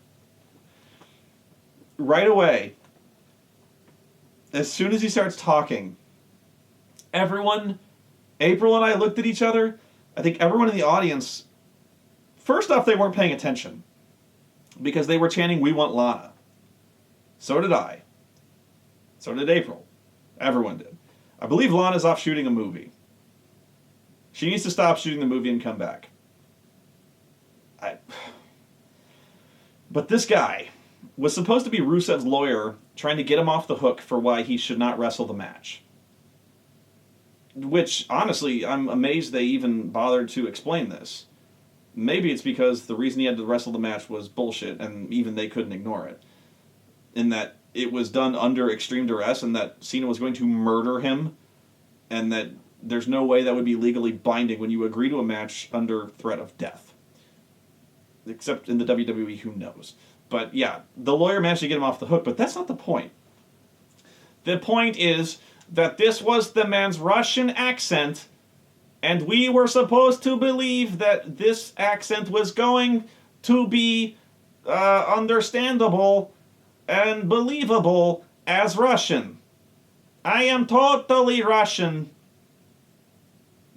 Right away. As soon as he starts talking, everyone, April and I looked at each other. I think everyone in the audience, first off, they weren't paying attention because they were chanting, "We want Lana." So did I. So did April. Everyone did. I believe Lana's off shooting a movie. She needs to stop shooting the movie and come back. But this guy was supposed to be Rusev's lawyer, trying to get him off the hook for why he should not wrestle the match. Which, honestly, I'm amazed they even bothered to explain this. Maybe it's because the reason he had to wrestle the match was bullshit, and even they couldn't ignore it. In that it was done under extreme duress, and that Cena was going to murder him, and that there's no way that would be legally binding when you agree to a match under threat of death. Except in the WWE, who knows. But yeah, the lawyer managed to get him off the hook, but that's not the point. The point is that this was the man's Russian accent, and we were supposed to believe that this accent was going to be understandable and believable as Russian. I am totally Russian.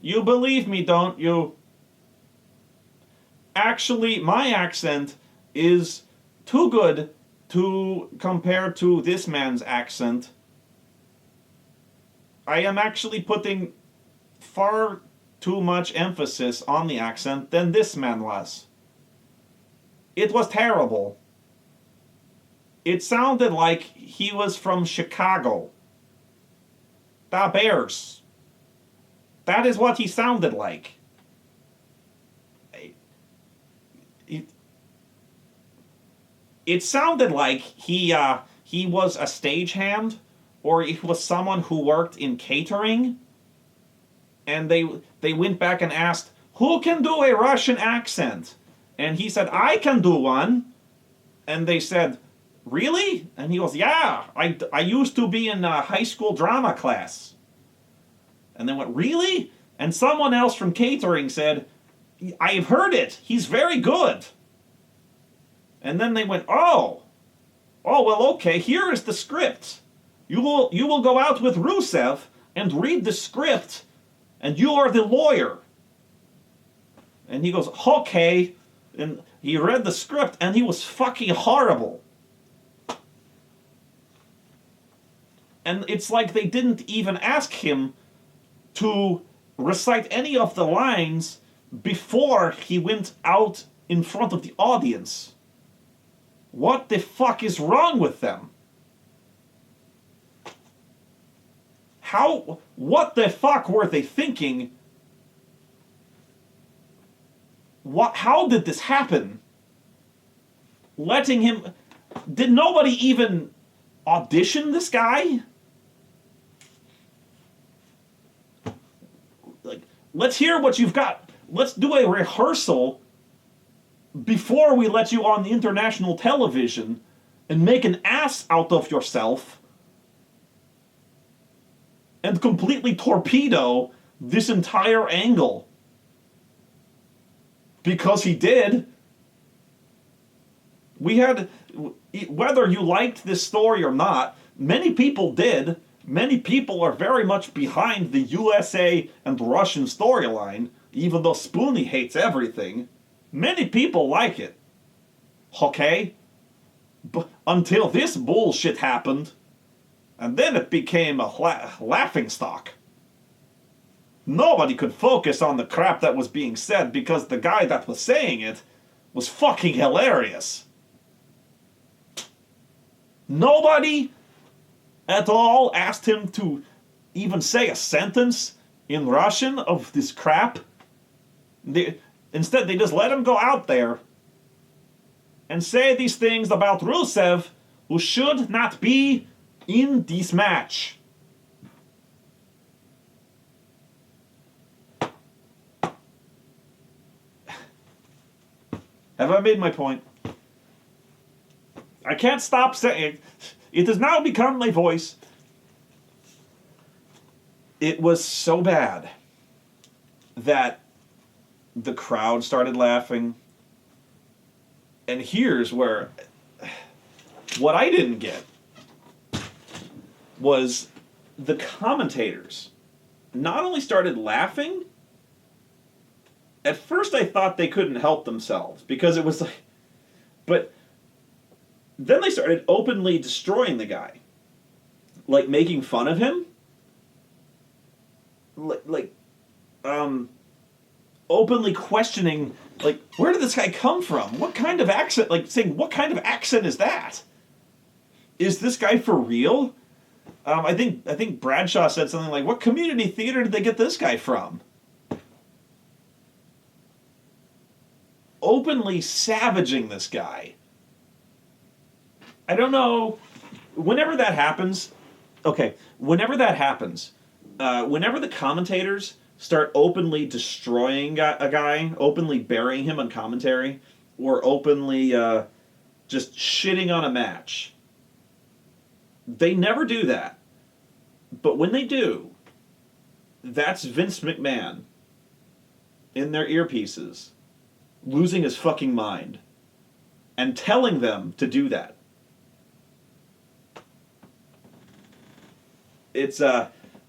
You believe me, don't you? Actually, my accent is too good to compare to this man's accent. I am actually putting far too much emphasis on the accent than this man was. It was terrible. It sounded like he was from Chicago. The Bears. That is what he sounded like. It sounded like he was a stagehand, or he was someone who worked in catering, and they went back and asked, who can do a Russian accent? And he said, I can do one. And they said, really? And he goes, yeah, I used to be in a high school drama class. And they went, really? And someone else from catering said, I've heard it. He's very good. And then they went, well, okay, here is the script. You will go out with Rusev and read the script, and you are the lawyer. And he goes, okay. And he read the script, and he was fucking horrible. And it's like they didn't even ask him to recite any of the lines before he went out in front of the audience. What the fuck is wrong with them? What the fuck were they thinking? How did this happen? Did nobody even audition this guy? Like, let's hear what you've got. Let's do a rehearsal before we let you on the international television and make an ass out of yourself and completely torpedo this entire angle. Because he did. We had, whether you liked this story or not, many people did. Many people are very much behind the USA and Russian storyline, even though Spoony hates everything. Many people like it. Okay? But until this bullshit happened, and then it became a laughingstock. Nobody could focus on the crap that was being said because the guy that was saying it was fucking hilarious. Nobody at all asked him to even say a sentence in Russian of this crap. Instead, they just let him go out there and say these things about Rusev, who should not be in this match. Have I made my point? I can't stop saying it. It has now become my voice. It was so bad that the crowd started laughing. And here's where what I didn't get was the commentators not only started laughing. At first I thought they couldn't help themselves because it was like, but then they started openly destroying the guy. Like making fun of him. Openly questioning, like, where did this guy come from? What kind of accent, like saying, what kind of accent is that? Is this guy for real? I think Bradshaw said something like, what community theater did they get this guy from? Openly savaging this guy. I don't know. Whenever that happens, whenever the commentators start openly destroying a guy, openly burying him on commentary, or openly just shitting on a match, they never do that. But when they do, that's Vince McMahon in their earpieces, losing his fucking mind, and telling them to do that. It's,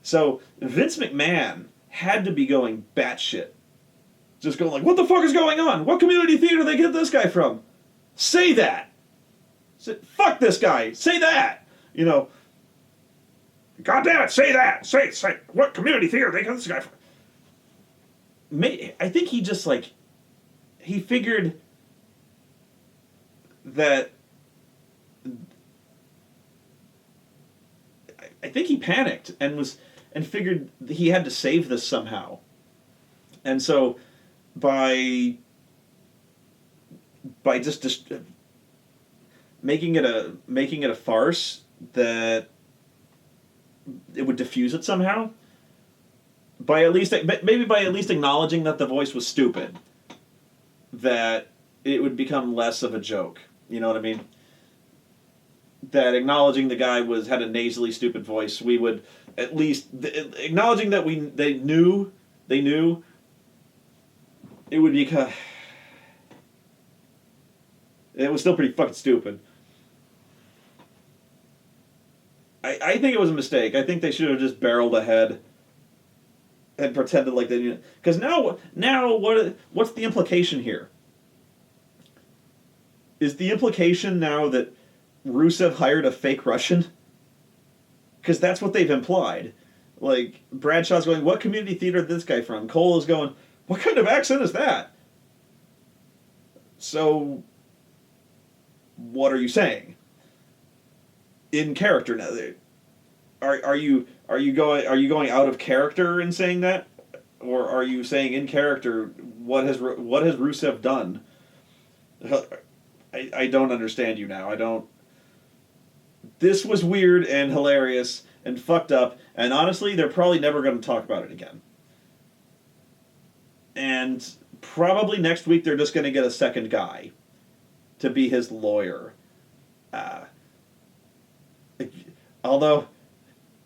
so Vince McMahon had to be going batshit. Just going like, what the fuck is going on? What community theater did they get this guy from? Say that! Fuck this guy! Say that! You know, God damn it, say that! Say, what community theater did they get this guy from? I think he just like, he figured that, I think he panicked and figured he had to save this somehow. And so by just making it a farce that it would diffuse it somehow, maybe by at least acknowledging that the voice was stupid, that it would become less of a joke. You know what I mean? That acknowledging the guy had a nasally stupid voice, we would at least acknowledging that they knew it would be it was still pretty fucking stupid. I think it was a mistake. I think they should have just barreled ahead and pretended like they didn't. Because now what's the implication here? Is the implication now that Rusev hired a fake Russian? Because that's what they've implied. Like, Bradshaw's going, what community theater is this guy from? Cole is going, what kind of accent is that? So, what are you saying? In character now, are you going out of character in saying that, or are you saying in character what has Rusev done? I don't understand you now. I don't. This was weird and hilarious and fucked up, and honestly, they're probably never going to talk about it again. And probably next week they're just going to get a second guy to be his lawyer. Although,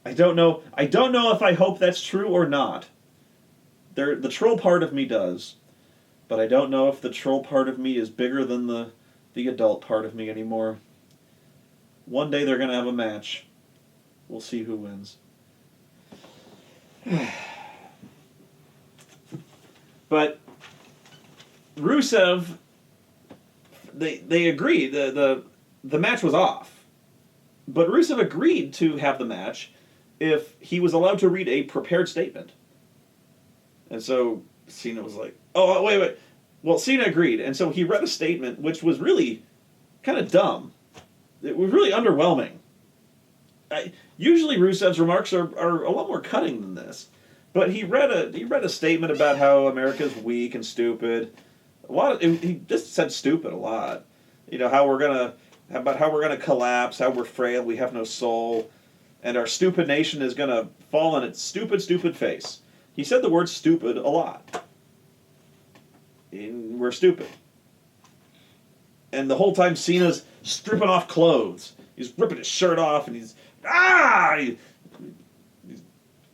I don't know if I hope that's true or not. The troll part of me does, but I don't know if the troll part of me is bigger than the adult part of me anymore. One day they're going to have a match. We'll see who wins. But Rusev, they agreed. The match was off. But Rusev agreed to have the match if he was allowed to read a prepared statement. And so Cena was like, oh, wait. Well, Cena agreed, and so he read a statement which was really kind of dumb. It was really underwhelming. Usually Rusev's remarks are a lot more cutting than this. But he read a statement about how America's weak and stupid. He just said stupid a lot. You know, how we're gonna collapse, how we're frail, we have no soul, and our stupid nation is gonna fall on its stupid face. He said the word stupid a lot. And we're stupid. And the whole time Cena's stripping off clothes. He's ripping his shirt off and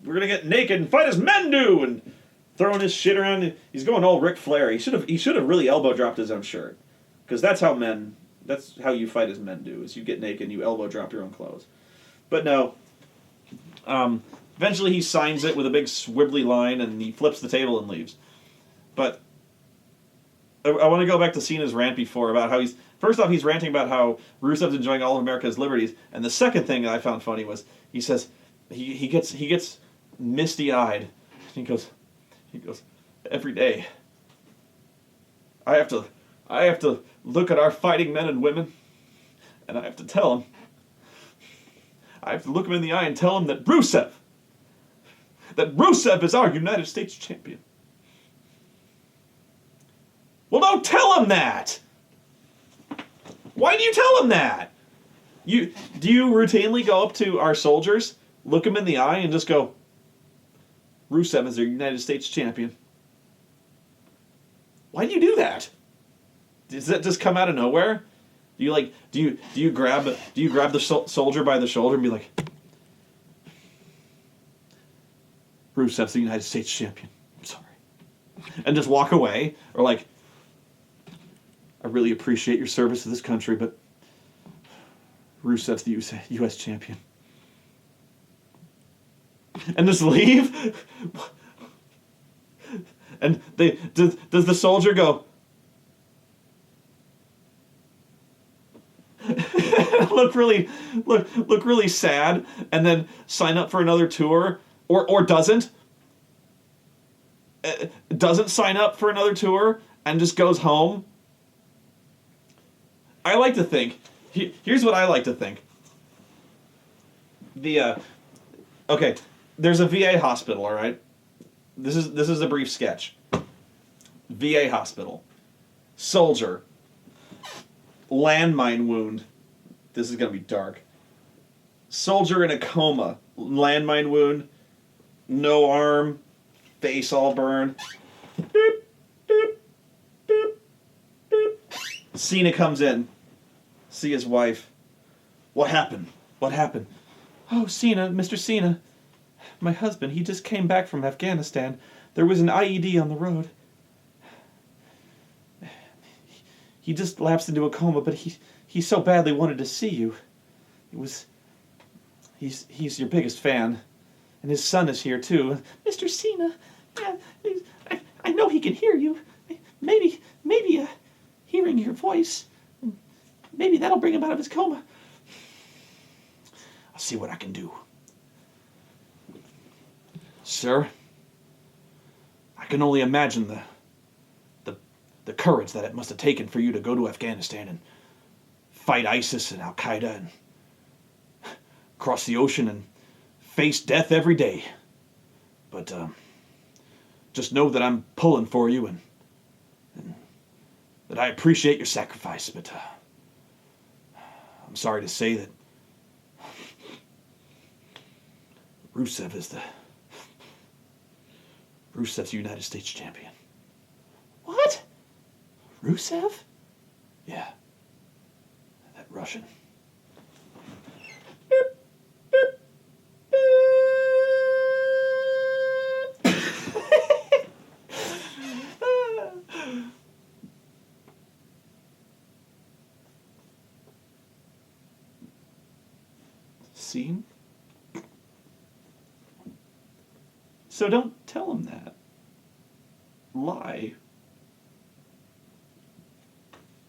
we're gonna get naked and fight as men do, and throwing his shit around. He's going all Ric Flair. He should have really elbow dropped his own shirt, because that's how you fight as men do. Is you get naked and you elbow drop your own clothes. But no. Eventually he signs it with a big swibbly line and he flips the table and leaves. But I want to go back to Cena's rant before about how he's ranting about how Rusev's enjoying all of America's liberties, and the second thing that I found funny was he says he gets misty-eyed. He goes, every day I have to look at our fighting men and women, and I have to look them in the eye and tell them that Rusev is our United States champion. Well, don't tell him that! Why do you tell him that? Do you routinely go up to our soldiers, look them in the eye, and just go, Rusev is their United States champion? Why do you do that? Does that just come out of nowhere? Do you grab the soldier by the shoulder and be like, Rusev's the United States champion. I'm sorry. And just walk away? Or like, I really appreciate your service to this country, but Rusev's the U.S. champion. And just leave? And does the soldier go, look really sad, and then sign up for another tour, or doesn't sign up for another tour and just goes home? I like to think. Here's what I like to think. Okay, there's a VA hospital. All right, this is a brief sketch. VA hospital, soldier, landmine wound. This is gonna be dark. Soldier in a coma, landmine wound, no arm, face all burned. Beep, beep, beep, beep. Cena comes in. See his wife. What happened? What happened? Oh, Cena, Mr. Cena. My husband, he just came back from Afghanistan. There was an IED on the road. He just lapsed into a coma, but he so badly wanted to see you. He's your biggest fan. And his son is here, too. Mr. Cena, I know he can hear you. Maybe hearing your voice, maybe that'll bring him out of his coma. I'll see what I can do. Sir, I can only imagine the courage that it must have taken for you to go to Afghanistan and fight ISIS and Al-Qaeda and cross the ocean and face death every day. But just know that I'm pulling for you and that I appreciate your sacrifice, but I'm sorry to say that Rusev's the United States champion. What? Rusev? Yeah. That Russian. Scene? So don't tell him that. Lie.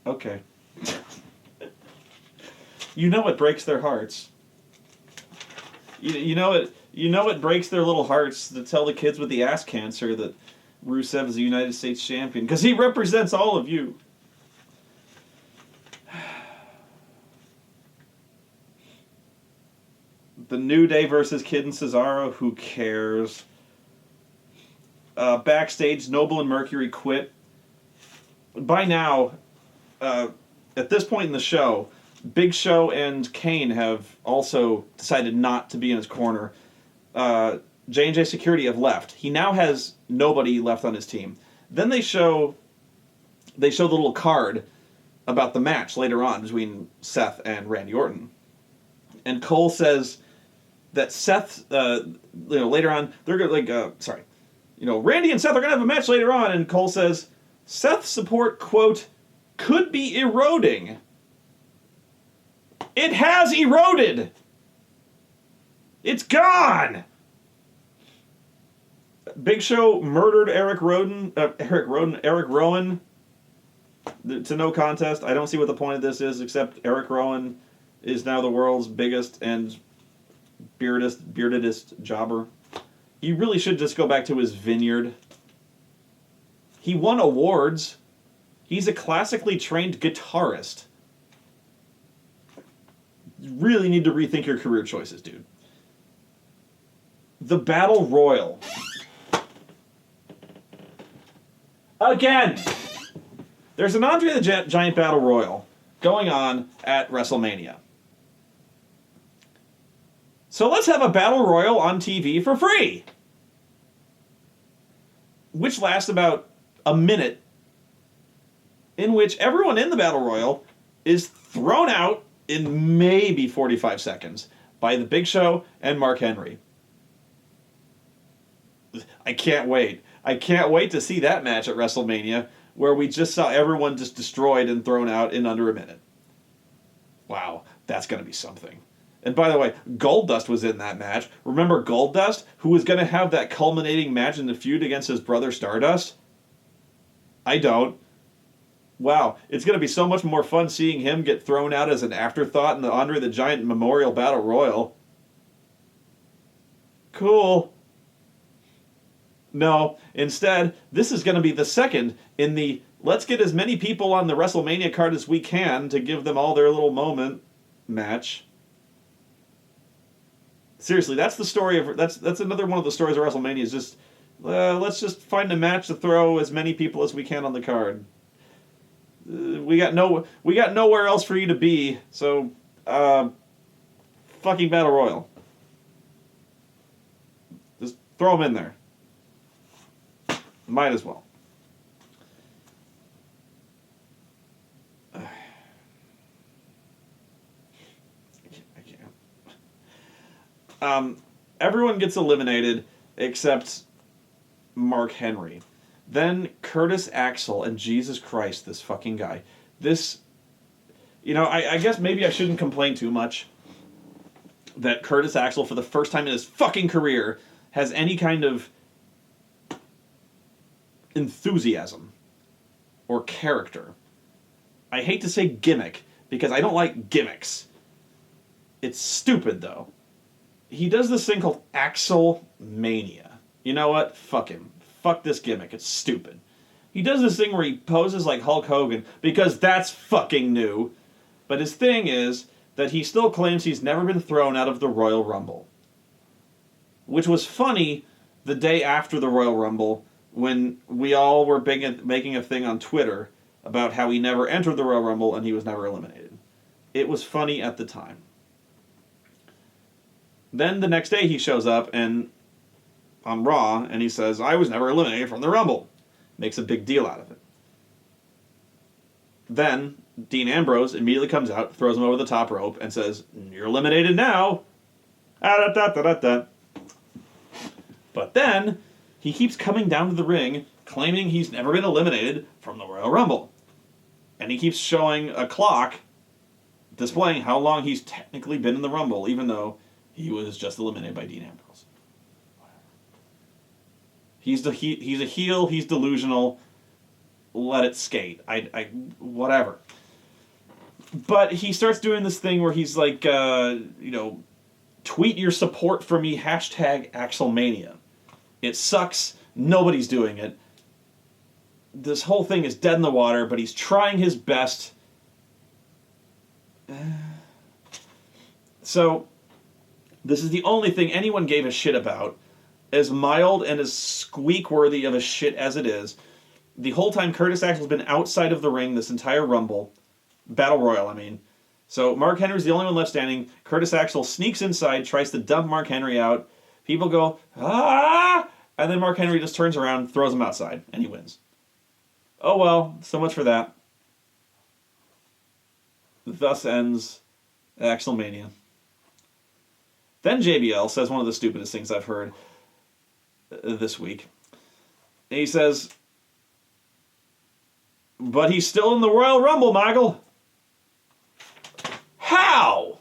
Okay. You know it breaks their hearts. You know it breaks their little hearts to tell the kids with the ass cancer that Rusev is the United States champion, because he represents all of you. The New Day versus Kid and Cesaro, who cares? Backstage, Noble and Mercury quit. By now, at this point in the show, Big Show and Kane have also decided not to be in his corner. J&J Security have left. He now has nobody left on his team. Then they show the little card about the match later on between Seth and Randy Orton. And Cole says that Seth, later on, they're going to, Randy and Seth are going to have a match later on, and Cole says, Seth's support, quote, could be eroding. It has eroded. It's gone. Big Show murdered Eric Rowan to no contest. I don't see what the point of this is, except Eric Rowan is now the world's biggest and beardedest jobber. He really should just go back to his vineyard. He won awards. He's a classically trained guitarist. You really need to rethink your career choices, dude. The Battle Royal. Again! There's an Andre the Giant Battle Royal going on at WrestleMania. So let's have a Battle Royal on TV for free! Which lasts about a minute, in which everyone in the Battle Royal is thrown out in maybe 45 seconds by the Big Show and Mark Henry. I can't wait. I can't wait to see that match at WrestleMania, where we just saw everyone just destroyed and thrown out in under a minute. Wow, that's going to be something. And by the way, Goldust was in that match. Remember Goldust, who was going to have that culminating match in the feud against his brother Stardust? I don't. Wow, it's going to be so much more fun seeing him get thrown out as an afterthought in the Andre the Giant Memorial Battle Royal. Cool. No, instead, this is going to be the second in the let's get as many people on the WrestleMania card as we can to give them all their little moment match. Seriously, that's the story of that's another one of the stories of WrestleMania is just let's just find a match to throw as many people as we can on the card. We got nowhere else for you to be, so fucking Battle Royal. Just throw them in there. Might as well. Everyone gets eliminated except Mark Henry. Then Curtis Axel, and Jesus Christ, this fucking guy. This, I guess maybe I shouldn't complain too much that Curtis Axel, for the first time in his fucking career, has any kind of enthusiasm or character. I hate to say gimmick, because I don't like gimmicks. It's stupid, though. He does this thing called Axel Mania. You know what? Fuck him. Fuck this gimmick. It's stupid. He does this thing where he poses like Hulk Hogan, because that's fucking new. But his thing is that he still claims he's never been thrown out of the Royal Rumble. Which was funny the day after the Royal Rumble, when we all were making a thing on Twitter about how he never entered the Royal Rumble and he was never eliminated. It was funny at the time. Then the next day he shows up on Raw and he says, I was never eliminated from the Rumble. Makes a big deal out of it. Then Dean Ambrose immediately comes out, throws him over the top rope, and says, you're eliminated now. But then he keeps coming down to the ring, claiming he's never been eliminated from the Royal Rumble. And he keeps showing a clock displaying how long he's technically been in the Rumble, even though he was just eliminated by Dean Ambrose. He's a heel, he's delusional. Let it skate. Whatever. But he starts doing this thing where he's like, tweet your support for me, #AxelMania. It sucks. Nobody's doing it. This whole thing is dead in the water, but he's trying his best. So, this is the only thing anyone gave a shit about. As mild and as squeak-worthy of a shit as it is, the whole time Curtis Axel's been outside of the ring this entire Rumble. Battle Royal, I mean. So Mark Henry's the only one left standing. Curtis Axel sneaks inside, tries to dump Mark Henry out. People go, ah! And then Mark Henry just turns around, throws him outside, and he wins. Oh well, so much for that. Thus ends Axelmania. Then JBL says one of the stupidest things I've heard this week. He says, but he's still in the Royal Rumble, Michael. How?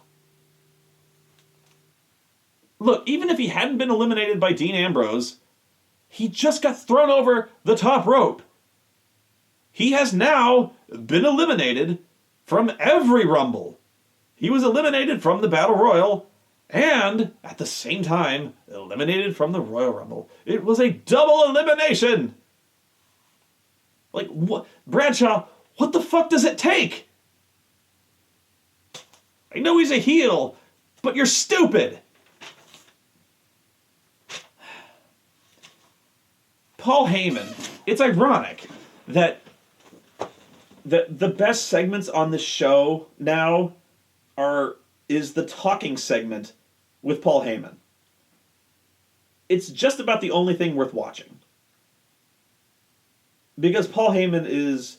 Look, even if he hadn't been eliminated by Dean Ambrose, he just got thrown over the top rope. He has now been eliminated from every Rumble. He was eliminated from the Battle Royal and, at the same time, eliminated from the Royal Rumble. It was a double elimination! Like, what? Bradshaw, what the fuck does it take? I know he's a heel, but you're stupid! Paul Heyman. It's ironic that the best segments on the show now is the talking segment with Paul Heyman. It's just about the only thing worth watching. Because Paul Heyman is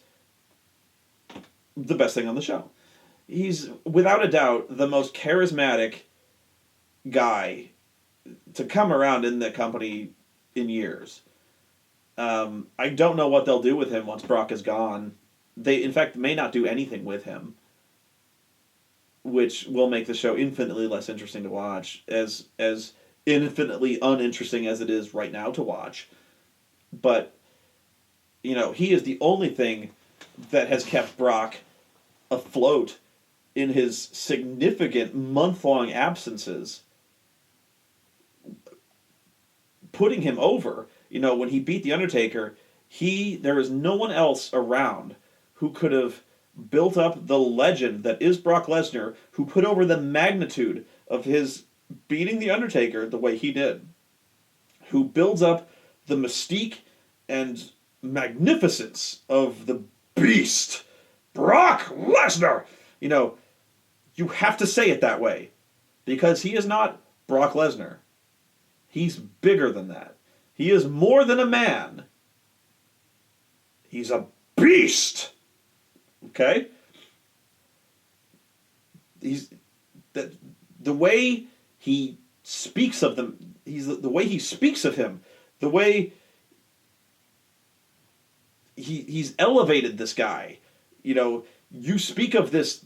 the best thing on the show. He's, without a doubt, the most charismatic guy to come around in the company in years. I don't know what they'll do with him once Brock is gone. They, in fact, may not do anything with him, which will make the show infinitely less interesting to watch, as infinitely uninteresting as it is right now to watch. But, he is the only thing that has kept Brock afloat in his significant month-long absences, putting him over. When he beat The Undertaker, there is no one else around who could have built up the legend that is Brock Lesnar, who put over the magnitude of his beating The Undertaker the way he did, who builds up the mystique and magnificence of the beast, Brock Lesnar. You have to say it that way, because he is not Brock Lesnar. He's bigger than that. He is more than a man. He's a beast. Okay? The way he speaks of them. The way he speaks of him, the way he's elevated this guy. You know, you speak of this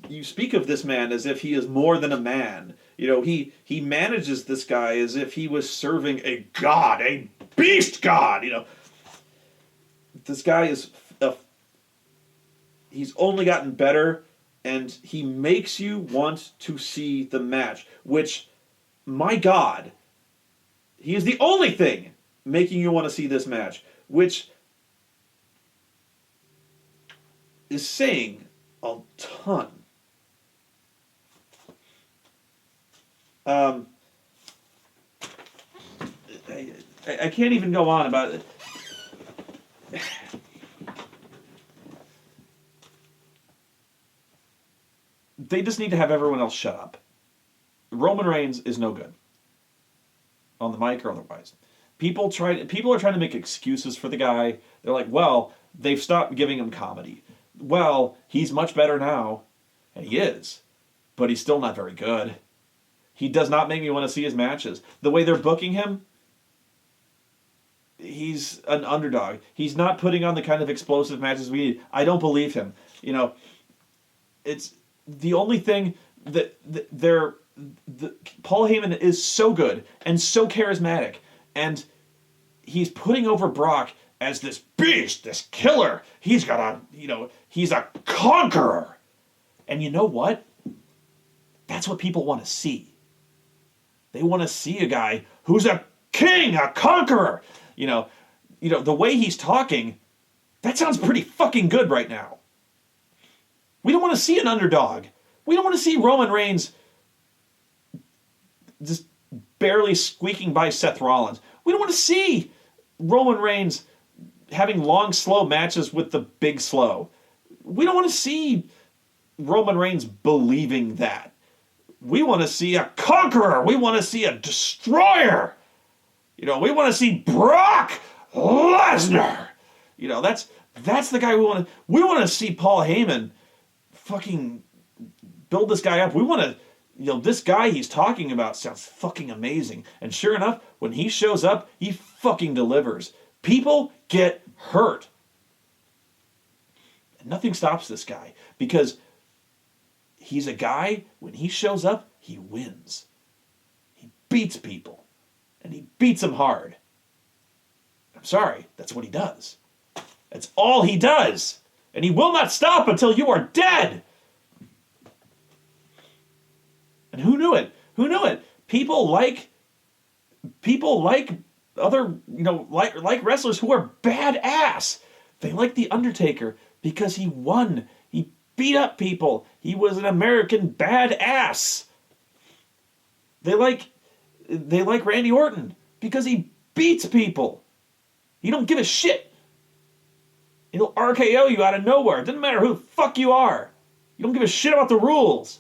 man as if he is more than a man. You know, he manages this guy as if he was serving a god, a beast god. You know, this guy he's only gotten better, and he makes you want to see the match, which, my God, he is the only thing making you want to see this match, which is saying a ton. I can't even go on about it. They just need to have everyone else shut up. Roman Reigns is no good. On the mic or otherwise. People are trying to make excuses for the guy. They're like, well, they've stopped giving him comedy. Well, he's much better now. And he is. But he's still not very good. He does not make me want to see his matches. The way they're booking him, he's an underdog. He's not putting on the kind of explosive matches we need. I don't believe him. You know, it's the only thing that Paul Heyman is so good and so charismatic, and he's putting over Brock as this beast, this killer. He's a conqueror. And you know what? That's what people want to see. They want to see a guy who's a king, a conqueror. You know, the way he's talking, that sounds pretty fucking good right now. We don't want to see an underdog. We don't want to see Roman Reigns just barely squeaking by Seth Rollins. We don't want to see Roman Reigns having long, slow matches with the big slow. We don't want to see Roman Reigns believing that. We want to see a conqueror. We want to see a destroyer. You know, we want to see Brock Lesnar. You know, that's the guy we want to. We want to see Paul Heyman fucking build this guy up. We want to, this guy he's talking about sounds fucking amazing. And sure enough, when he shows up, he fucking delivers. People get hurt. And nothing stops this guy because he's a guy, when he shows up, he wins. He beats people. And he beats them hard. I'm sorry, that's what he does. That's all he does. And he will not stop until you are dead. And who knew it? Who knew it? People like other, like wrestlers who are badass. They like The Undertaker because he won. He beat up people. He was an American badass. They like Randy Orton because he beats people. He don't give a shit. He'll RKO you out of nowhere. It doesn't matter who the fuck you are. You don't give a shit about the rules.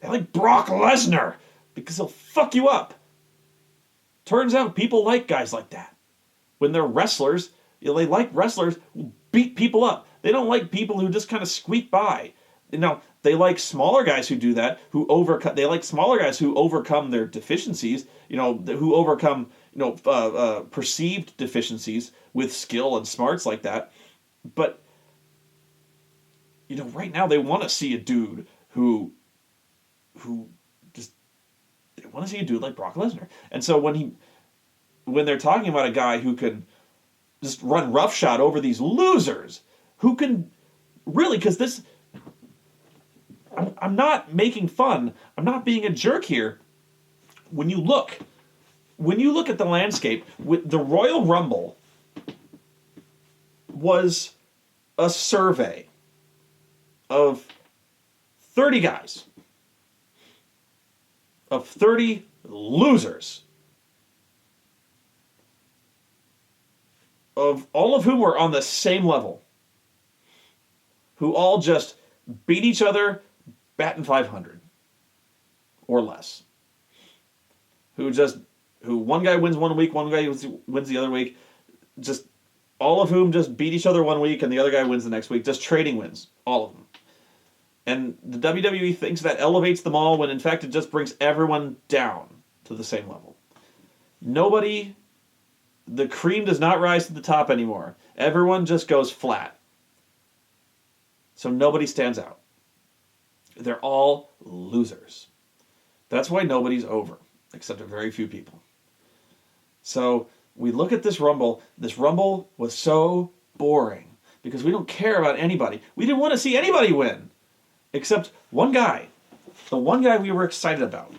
They like Brock Lesnar because he'll fuck you up. Turns out people like guys like that. When they're wrestlers, they like wrestlers who beat people up. They don't like people who just kind of squeak by. They like smaller guys who do that, they like smaller guys who overcome their deficiencies, who overcome, perceived deficiencies with skill and smarts like that. But, right now they want to see a dude who just, they want to see a dude like Brock Lesnar. And so when they're talking about a guy who can just run roughshod over these losers, who can really, because this, I'm not making fun. I'm not being a jerk here. When you look at the landscape, the Royal Rumble was a survey of 30 guys, of 30 losers, of all of whom were on the same level, who all just beat each other batting 500 or less. Who one guy wins one week, one guy wins the other week, just all of whom just beat each other one week and the other guy wins the next week, just trading wins, all of them. And the WWE thinks that elevates them all when in fact it just brings everyone down to the same level. Nobody, the cream does not rise to the top anymore. Everyone just goes flat. So nobody stands out. They're all losers. That's why nobody's over, except a very few people. So we look at this Rumble. This Rumble was so boring because we don't care about anybody. We didn't want to see anybody win. Except one guy. The one guy we were excited about.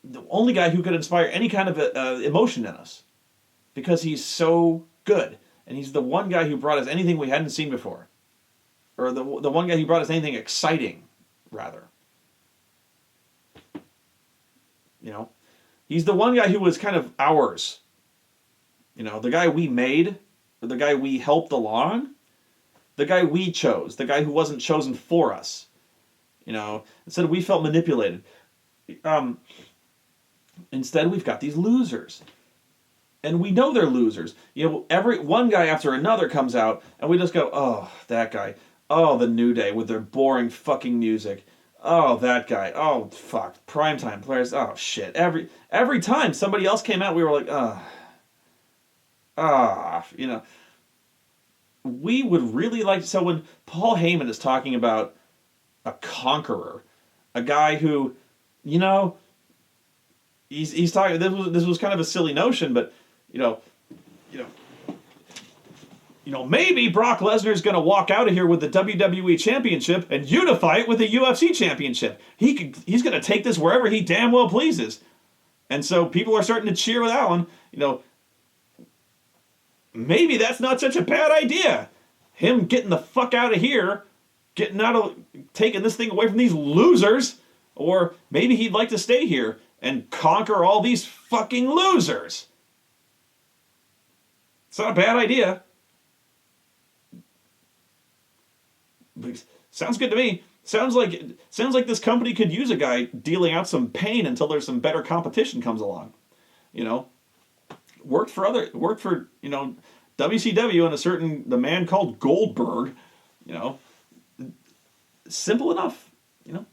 The only guy who could inspire any kind of emotion in us. Because he's so good. And he's the one guy who brought us anything we hadn't seen before. Or the one guy who brought us anything exciting, rather. You know? He's the one guy who was kind of ours. You know, the guy we made. Or the guy we helped along. The guy we chose. The guy who wasn't chosen for us. You know, instead we felt manipulated. Instead we've got these losers. And we know they're losers. You know, every one guy after another comes out, and we just go, oh, that guy. Oh, the New Day with their boring fucking music. Oh, that guy. Oh, fuck. Primetime players. Oh, shit. Every time somebody else came out, we were like, you know. We would really like, so when Paul Heyman is talking about a conqueror, a guy who, you know, he's talking, this was kind of a silly notion, but, maybe Brock Lesnar is going to walk out of here with the WWE Championship and unify it with the UFC Championship. He's going to take this wherever he damn well pleases. And so people are starting to cheer with that one, you know. Maybe that's not such a bad idea. Him getting the fuck out of here, taking this thing away from these losers, or maybe he'd like to stay here and conquer all these fucking losers. It's not a bad idea. Sounds good to me. Sounds like this company could use a guy dealing out some pain until there's some better competition comes along. You know? Worked for WCW and the man called Goldberg, you know. Simple enough, you know.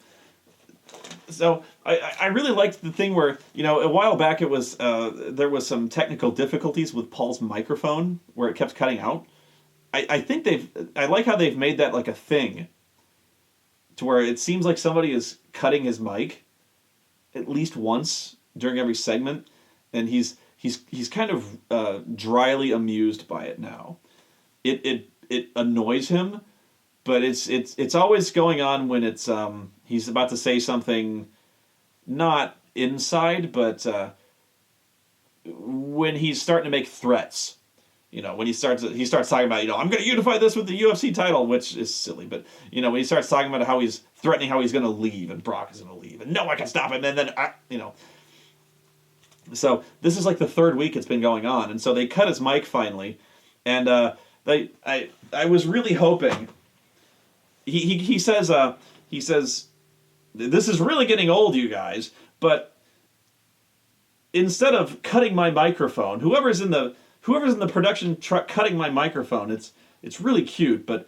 So I really liked the thing where, you know, a while back it was there was some technical difficulties with Paul's microphone where it kept cutting out. I like how they've made that like a thing to where it seems like somebody is cutting his mic at least once during every segment, and he's kind of dryly amused by it now. It annoys him, but it's always going on when it's he's about to say something not inside, but when he's starting to make threats. You know, when he starts talking about, you know, I'm going to unify this with the UFC title, which is silly, but, you know, when he starts talking about how he's threatening how he's going to leave, and Brock is going to leave, and no one can stop him, and then, you know. So this is like the third week it's been going on, and so they cut his mic finally, and I was really hoping. He says this is really getting old, you guys, but instead of cutting my microphone, whoever's in the production truck cutting my microphone, it's really cute, but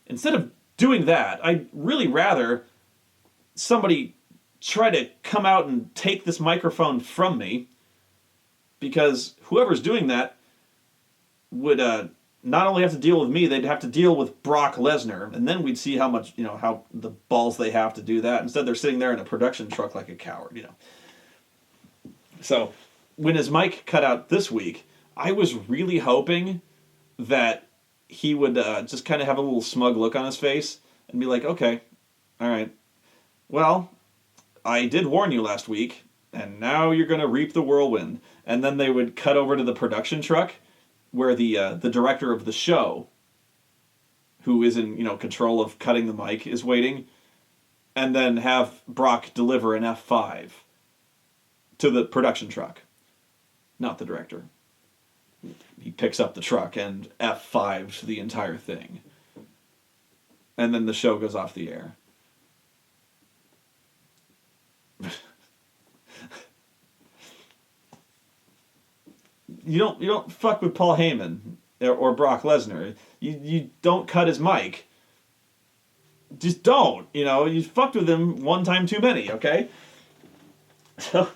instead of doing that, I'd really rather somebody try to come out and take this microphone from me, because whoever's doing that would not only have to deal with me, they'd have to deal with Brock Lesnar, and then we'd see how much, you know, how the balls they have to do that. Instead, they're sitting there in a production truck like a coward, you know. So when his mic cut out this week, I was really hoping that he would just kind of have a little smug look on his face and be like, okay, all right, well, I did warn you last week, and now you're going to reap the whirlwind. And then they would cut over to the production truck where the director of the show, who is in, you know, control of cutting the mic, is waiting, and then have Brock deliver an F5 to the production truck, not the director. He picks up the truck and F5s the entire thing. And then the show goes off the air. You don't fuck with Paul Heyman or Brock Lesnar. You don't cut his mic Just don't. You fucked with him one time too many. Okay. So,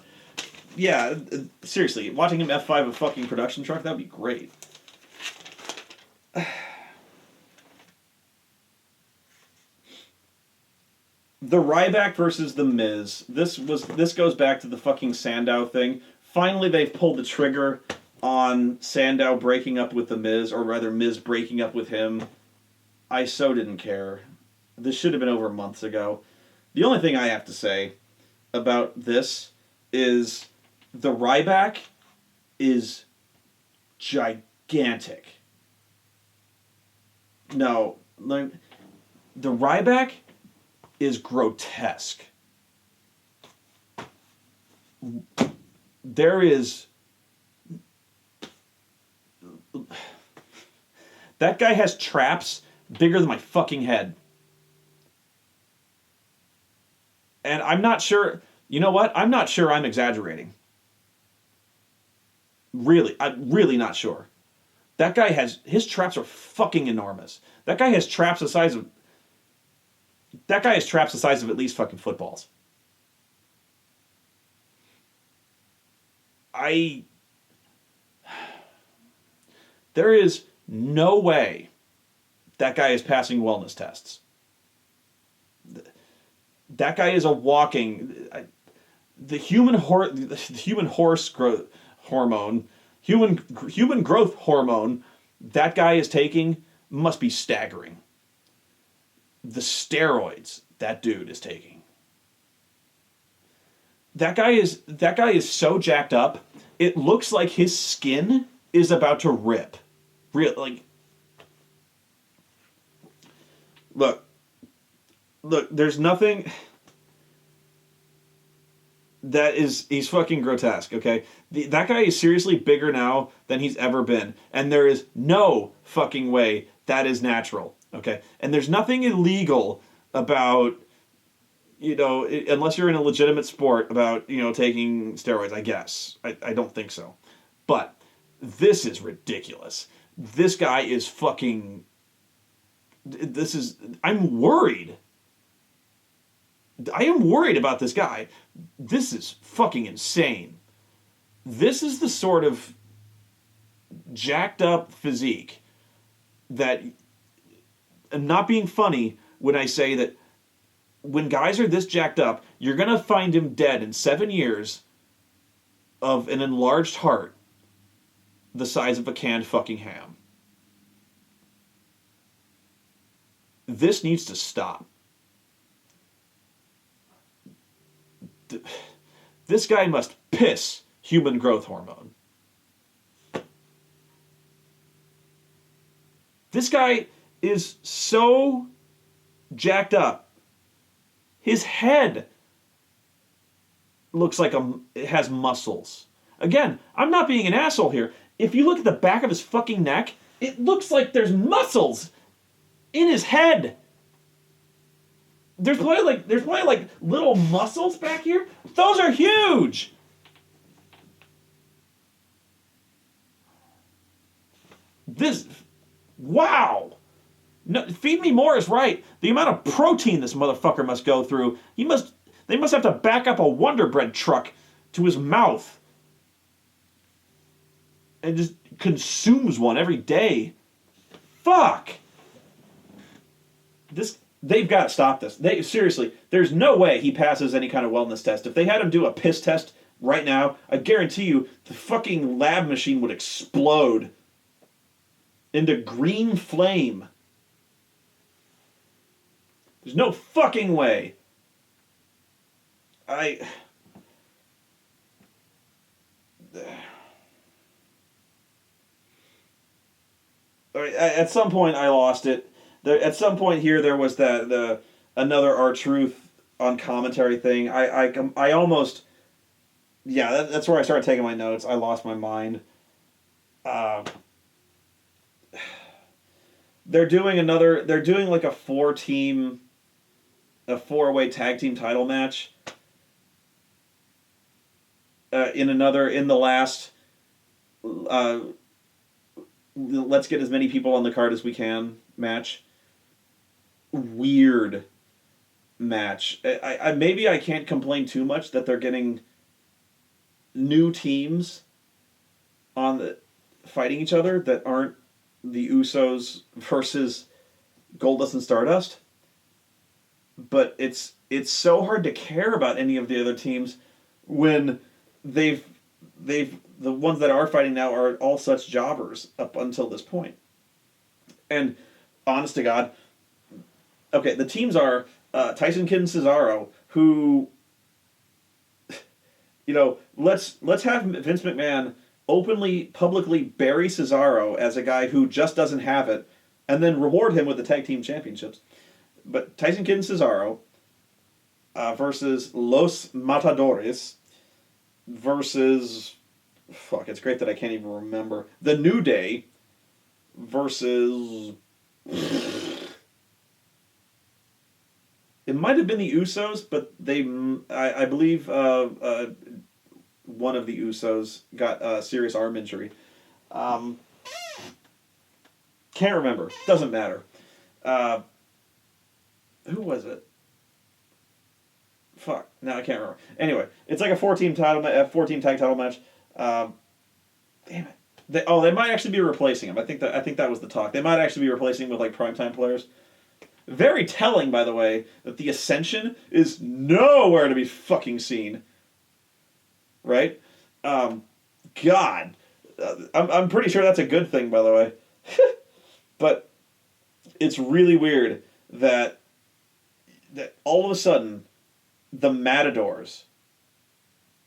yeah, seriously, watching him F5 a fucking production truck, that'd be great. The Ryback versus the Miz. This goes back to the fucking Sandow thing. Finally, they've pulled the trigger on Sandow breaking up with the Miz, or rather, Miz breaking up with him. I so didn't care. This should have been over months ago. The only thing I have to say about this is the Ryback is gigantic. No, the Ryback is grotesque. There is... That guy has traps bigger than my fucking head. And I'm not sure... You know what? I'm not sure I'm exaggerating. Really, I'm really not sure. That guy has... His traps are fucking enormous. That guy has traps the size of... That guy has traps the size of at least fucking footballs. There is no way that guy is passing wellness tests. That guy is a walking... The human horse growth hormone, human growth hormone that guy is taking must be staggering. The steroids that dude is taking. That guy is so jacked up, it looks like his skin is about to rip. Look, there's nothing he's fucking grotesque, okay? That guy is seriously bigger now than he's ever been, and there is no fucking way that is natural. Okay, and there's nothing illegal about, unless you're in a legitimate sport, about, taking steroids, I guess. I don't think so. But this is ridiculous. This guy is fucking... I'm worried. I am worried about this guy. This is fucking insane. This is the sort of jacked up physique that... I'm not being funny when I say that when guys are this jacked up, you're going to find him dead in 7 years of an enlarged heart the size of a canned fucking ham. This needs to stop. This guy must piss human growth hormone. This guy is so jacked up. His head looks like it has muscles. Again, I'm not being an asshole here. If you look at the back of his fucking neck, it looks like there's muscles in his head. There's probably like little muscles back here. Those are huge. Wow. No, Feed Me More is right. The amount of protein this motherfucker must go through. They must have to back up a Wonder Bread truck to his mouth. And just consumes one every day. Fuck. They've got to stop this. Seriously, there's no way he passes any kind of wellness test. If they had him do a piss test right now, I guarantee you the fucking lab machine would explode into green flame. There's no fucking way. At some point I lost it. At some point here there was another R-Truth on commentary thing. I almost... Yeah, that's where I started taking my notes. I lost my mind. They're doing like a four-way tag team title match. In the last, let's get as many people on the card as we can match. weird match. Maybe I can't complain too much that they're getting new teams on the fighting each other that aren't the Usos versus Goldust and Stardust. But it's so hard to care about any of the other teams when they've the ones that are fighting now are all such jobbers up until this point. And honest to God, okay, the teams are Tyson Kidd and Cesaro, who, let's have Vince McMahon openly, publicly bury Cesaro as a guy who just doesn't have it, and then reward him with the tag team championships. But Tyson Kidd and Cesaro versus Los Matadores versus, fuck, it's great that I can't even remember, The New Day versus, it might have been the Usos, but I believe one of the Usos got a serious arm injury. Can't remember. Doesn't matter. Who was it? Fuck. Now I can't remember. Anyway, it's like a 14 tag title match. Damn it. They might actually be replacing him. I think that was the talk. They might actually be replacing him with like primetime players. Very telling, by the way, that the Ascension is nowhere to be fucking seen. Right? God. I'm pretty sure that's a good thing, by the way. But it's really weird that all of a sudden the Matadors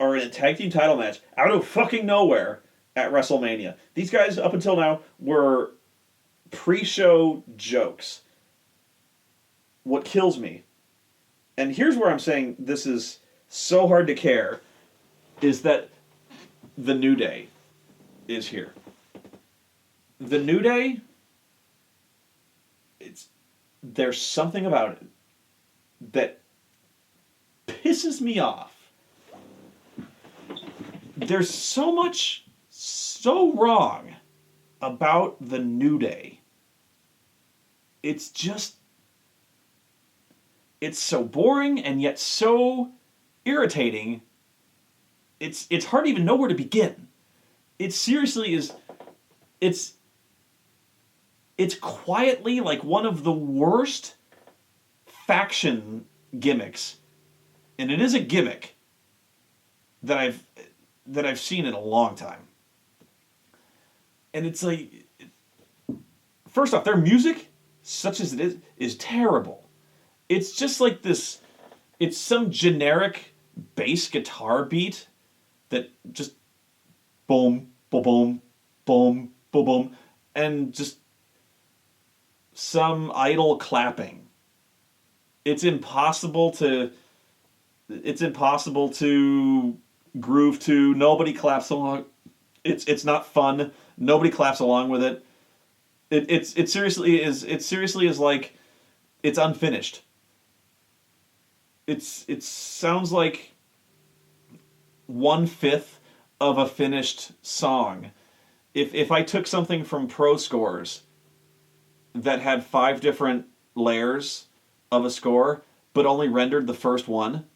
are in a tag team title match out of fucking nowhere at WrestleMania. These guys, up until now, were pre-show jokes. What kills me, and here's where I'm saying this is so hard to care, is that the New Day is here. The New Day, there's something about it that pisses me off. There's so much so wrong about the New Day. It's so boring and yet so irritating. It's hard to even know where to begin. It seriously is. It's quietly like one of the worst faction gimmicks, and it is a gimmick that I've seen in a long time. And it's like, first off, their music, such as it is terrible. It's just like this. It's some generic bass guitar beat that just boom, boom, boom, boom, boom, boom, and just some idle clapping. It's impossible to groove to. Nobody claps along. It's not fun. Nobody claps along with it. It seriously is like it's unfinished. It sounds like 1/5 of a finished song. If I took something from Pro Scores that had 5 different layers of a score, but only rendered the first one,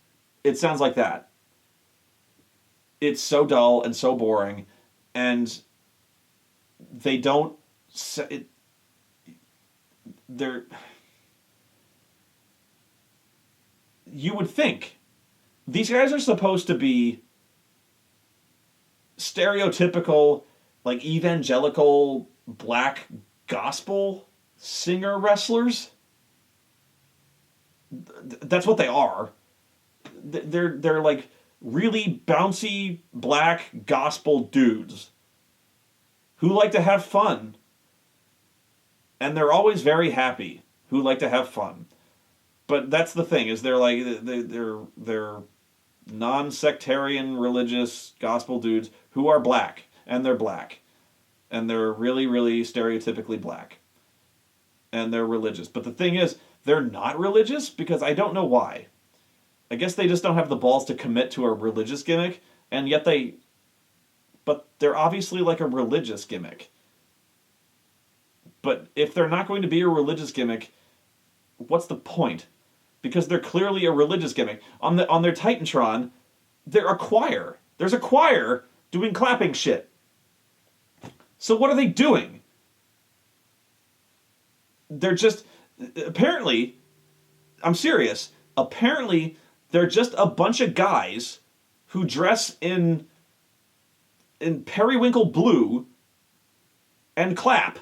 it sounds like that. It's so dull and so boring, and they don't. You would think these guys are supposed to be stereotypical, like evangelical black gospel singer wrestlers. That's what they are. They're like really bouncy black gospel dudes who like to have fun, and they're always very happy. Who like to have fun, but that's the thing, is they're non-sectarian religious gospel dudes who are black, and they're black, and they're really, really stereotypically black, and they're religious. But the thing is, they're not religious because I don't know why. I guess they just don't have the balls to commit to a religious gimmick, and yet but they're obviously like a religious gimmick. But if they're not going to be a religious gimmick, what's the point? Because they're clearly a religious gimmick. On their Titantron, they're a choir. There's a choir doing clapping shit. So what are they doing? They're just apparently, I'm serious. Apparently, they're just a bunch of guys who dress in periwinkle blue and clap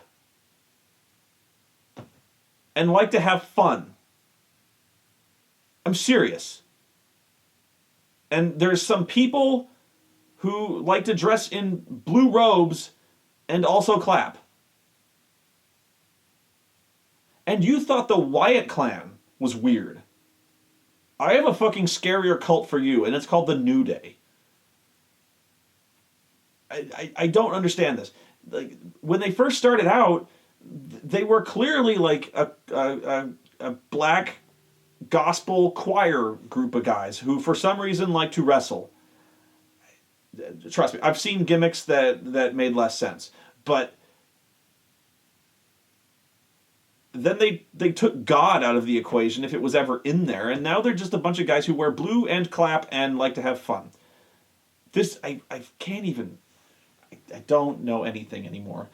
and like to have fun. I'm serious. And there's some people who like to dress in blue robes and also clap. And you thought the Wyatt clan was weird. I have a fucking scarier cult for you, and it's called the New Day. I don't understand this. Like, when they first started out, they were clearly like a black gospel choir group of guys who for some reason like to wrestle. Trust me, I've seen gimmicks that made less sense. But then they took God out of the equation if it was ever in there, and now they're just a bunch of guys who wear blue and clap and like to have fun. This, I can't even, I don't know anything anymore.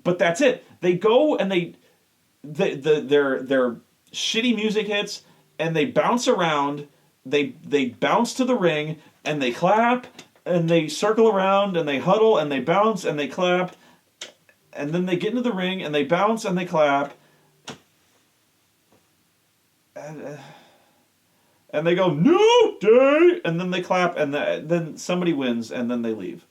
But that's it. They go and their shitty music hits, and they bounce around, they bounce to the ring, and they clap, and they circle around, and they huddle, and they bounce, and they clap, and then they get into the ring, and they bounce, and they clap, and they go, New Day! And then they clap, and then somebody wins, and then they leave.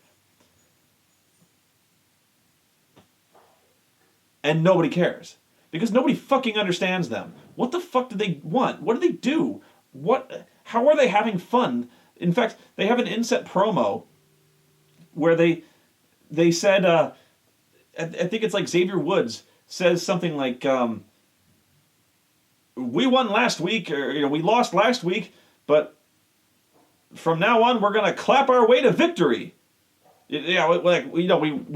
And nobody cares. Because nobody fucking understands them. What the fuck do they want? What do they do? How are they having fun? In fact, they have an inset promo where they said, I think it's like Xavier Woods says something like, we won last week, or we lost last week, but from now on we're gonna clap our way to victory. Yeah, like we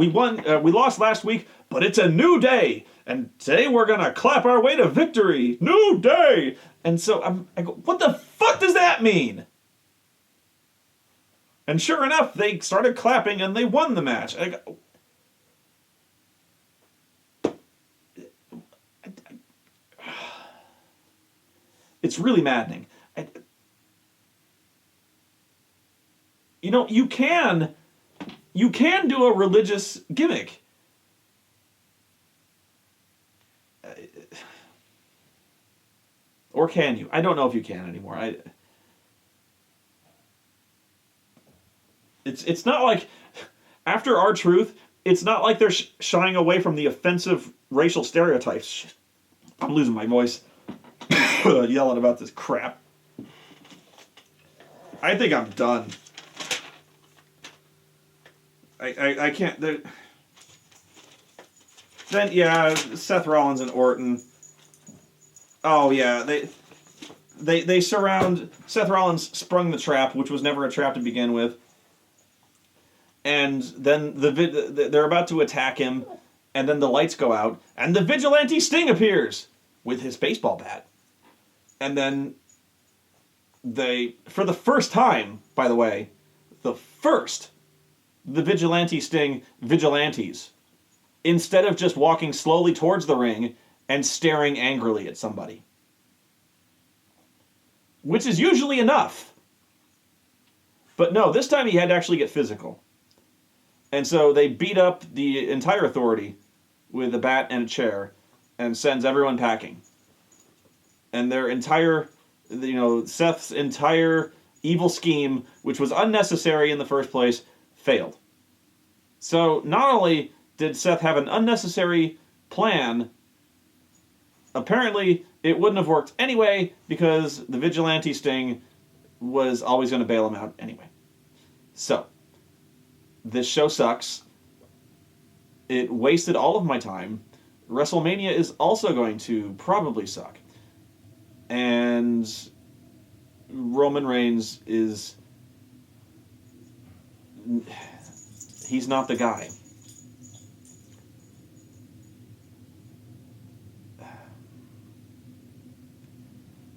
won, we lost last week, but it's a new day, and today we're gonna clap our way to victory. New day. And so I go, what the fuck does that mean? And sure enough, they started clapping and they won the match. I go, it's really maddening. You can do a religious gimmick. Or can you? I don't know if you can anymore. It's not like, after R-Truth, it's not like they're shying away from the offensive racial stereotypes. Shit. I'm losing my voice yelling about this crap. I think I'm done. I can't. Then yeah, Seth Rollins and Orton. Oh yeah, they surround Seth Rollins. Sprung the trap, which was never a trap to begin with. And then they're about to attack him, and then the lights go out, and the vigilante Sting appears with his baseball bat. And then for the first time, by the way, the vigilante Sting vigilantes, instead of just walking slowly towards the ring and staring angrily at somebody. Which is usually enough. But no, this time he had to actually get physical. And so they beat up the entire Authority with a bat and a chair and sends everyone packing. And their entire, Seth's entire evil scheme, which was unnecessary in the first place, failed. So not only did Seth have an unnecessary plan, apparently it wouldn't have worked anyway because the vigilante Sting was always going to bail him out anyway. So, this show sucks. It wasted all of my time. WrestleMania is also going to probably suck. And Roman Reigns is... he's not the guy.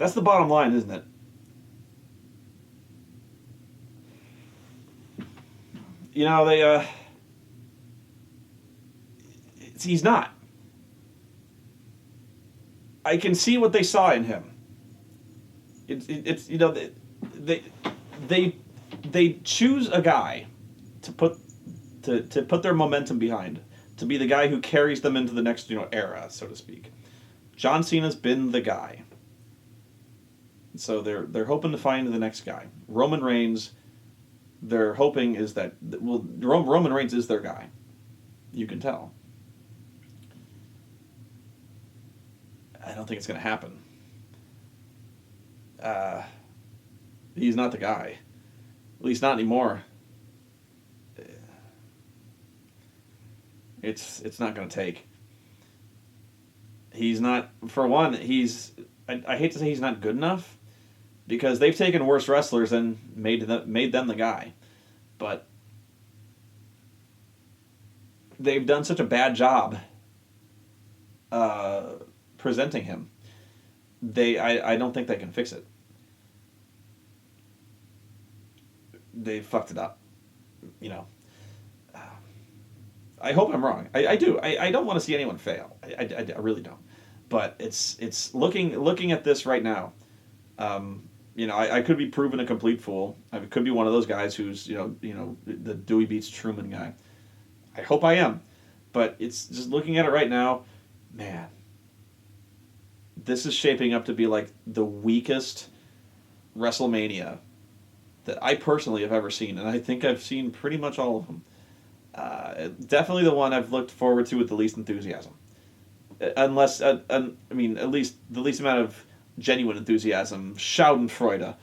That's the bottom line, isn't it? You know, he's not. I can see what they saw in him. It's you know they they they choose a guy to put to put their momentum behind, to be the guy who carries them into the next era, so to speak. John Cena's been the guy, so they're hoping to find the next guy. Roman Reigns, they're hoping is that Roman Reigns is their guy. You can tell. I don't think it's going to happen. He's not the guy. At least not anymore. It's not going to take. He's not, for one, I hate to say he's not good enough, because they've taken worse wrestlers and made them the guy. But they've done such a bad job presenting him. I don't think they can fix it. They fucked it up. You know. I hope I'm wrong. I do. I don't want to see anyone fail. I really don't. But it's looking at this right now. I could be proven a complete fool. I could be one of those guys who's the Dewey beats Truman guy. I hope I am. But it's just looking at it right now, man. This is shaping up to be like the weakest WrestleMania that I personally have ever seen, and I think I've seen pretty much all of them. Definitely the one I've looked forward to with the least enthusiasm. Unless, at least the least amount of genuine enthusiasm, Schadenfreude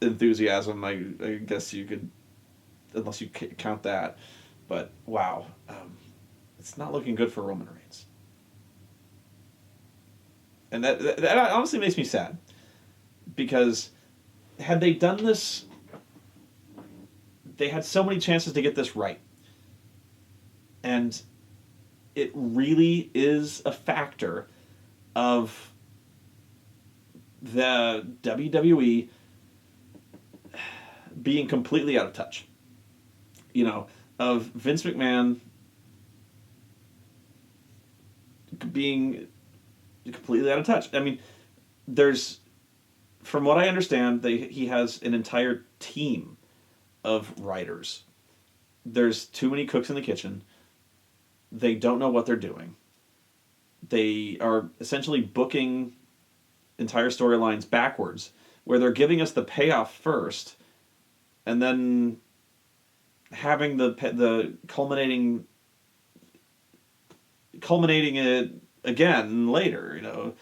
enthusiasm, I guess you could, unless you count that. But, wow. It's not looking good for Roman Reigns. And that honestly makes me sad. Because had they done this, they had so many chances to get this right. And it really is a factor of the WWE being completely out of touch. Of Vince McMahon being completely out of touch. I mean, from what I understand, he has an entire team of writers. There's too many cooks in the kitchen. They don't know what they're doing. They are essentially booking entire storylines backwards, where they're giving us the payoff first, and then having the culminating it again later.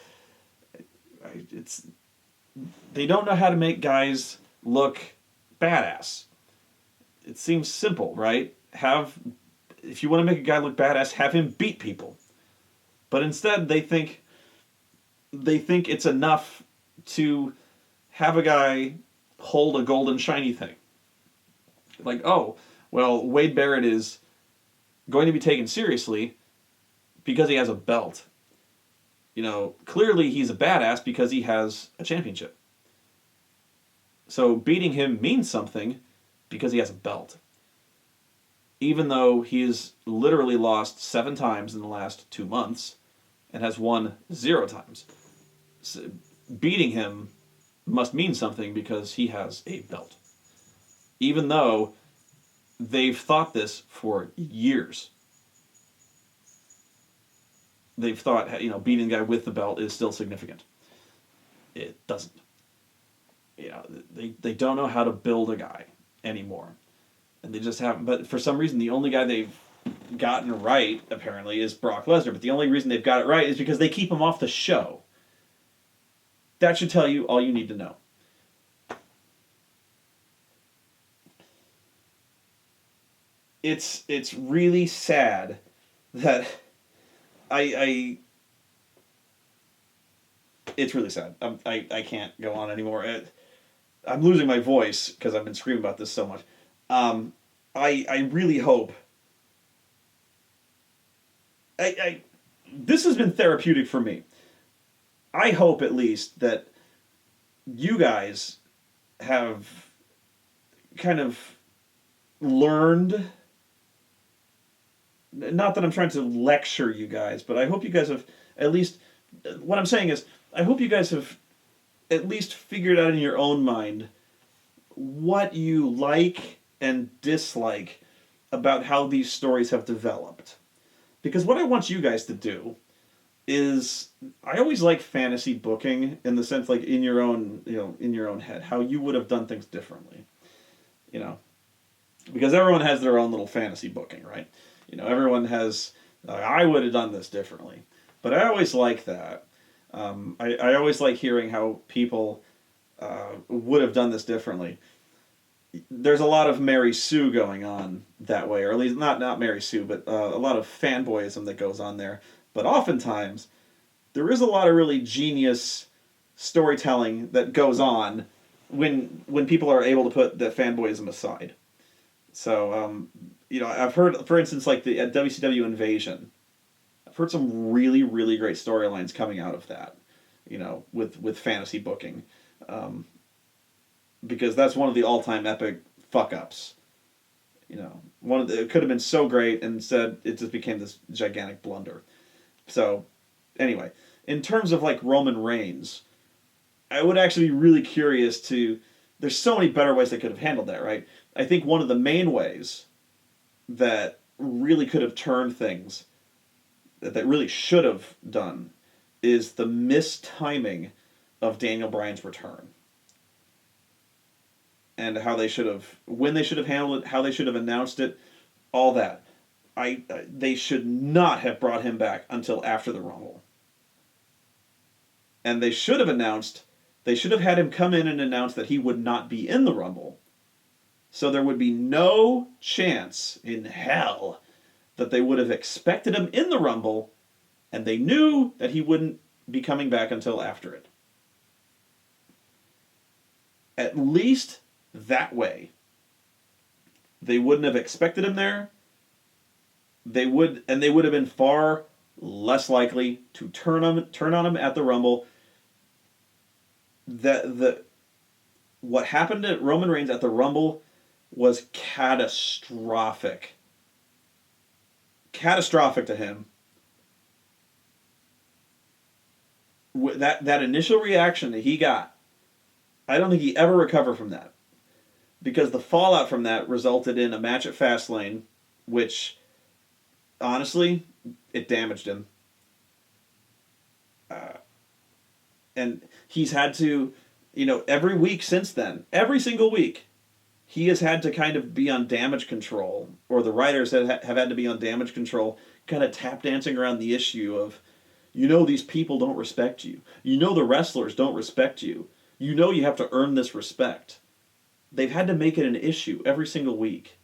They don't know how to make guys look badass. It seems simple, right? If you want to make a guy look badass, have him beat people. But instead, they think it's enough to have a guy hold a golden shiny thing. Like, oh, well, Wade Barrett is going to be taken seriously because he has a belt. Clearly he's a badass because he has a championship. So beating him means something because he has a belt. Even though he's literally lost 7 times in the last 2 months and has won 0 times. So beating him must mean something because he has a belt. Even though they've thought this for years. They've thought, beating a guy with the belt is still significant. It doesn't. They don't know how to build a guy anymore. And they just haven't. But for some reason, the only guy they've gotten right, apparently, is Brock Lesnar. But the only reason they've got it right is because they keep him off the show. That should tell you all you need to know. It's really sad that it's really sad. I can't go on anymore. I'm losing my voice because I've been screaming about this so much. I really hope. This has been therapeutic for me. I hope at least that you guys have kind of learned. Not that I'm trying to lecture you guys, but I hope you guys have at least. What I'm saying is, I hope you guys have at least figured out in your own mind what you like and dislike about how these stories have developed. Because what I want you guys to do is, I always like fantasy booking in the sense, like, in your own, in your own head, how you would have done things differently. You know, because everyone has their own little fantasy booking, right? Everyone has, I would have done this differently. But I always like that. I always like hearing how people would have done this differently. There's a lot of Mary Sue going on that way, or at least not Mary Sue, but a lot of fanboyism that goes on there. But oftentimes, there is a lot of really genius storytelling that goes on when people are able to put the fanboyism aside. So, I've heard, for instance, like the WCW Invasion. I've heard some really, really great storylines coming out of that, with fantasy booking. Because that's one of the all-time epic fuck-ups. It could have been so great, and instead it just became this gigantic blunder. So, anyway, in terms of, like, Roman Reigns, I would actually be really curious to... There's so many better ways they could have handled that, right? I think one of the main ways that really could have turned things, that really should have done, is the mistiming of Daniel Bryan's return. And how they should have, when they should have handled it, how they should have announced it, all that. They should not have brought him back until after the Rumble. And they should have had him come in and announce that he would not be in the Rumble. So there would be no chance in hell that they would have expected him in the Rumble, and they knew that he wouldn't be coming back until after it. At least that way. They wouldn't have expected him there. They would have been far less likely to turn on him at the Rumble. What happened to Roman Reigns at the Rumble was catastrophic. Catastrophic to him. That initial reaction that he got, I don't think he ever recovered from that. Because the fallout from that resulted in a match at Fastlane, which, honestly, it damaged him. And he's had to, every week since then, every single week, he has had to kind of be on damage control, or the writers have had to be on damage control, kind of tap dancing around the issue of, these people don't respect you. The wrestlers don't respect you. You have to earn this respect. They've had to make it an issue every single week,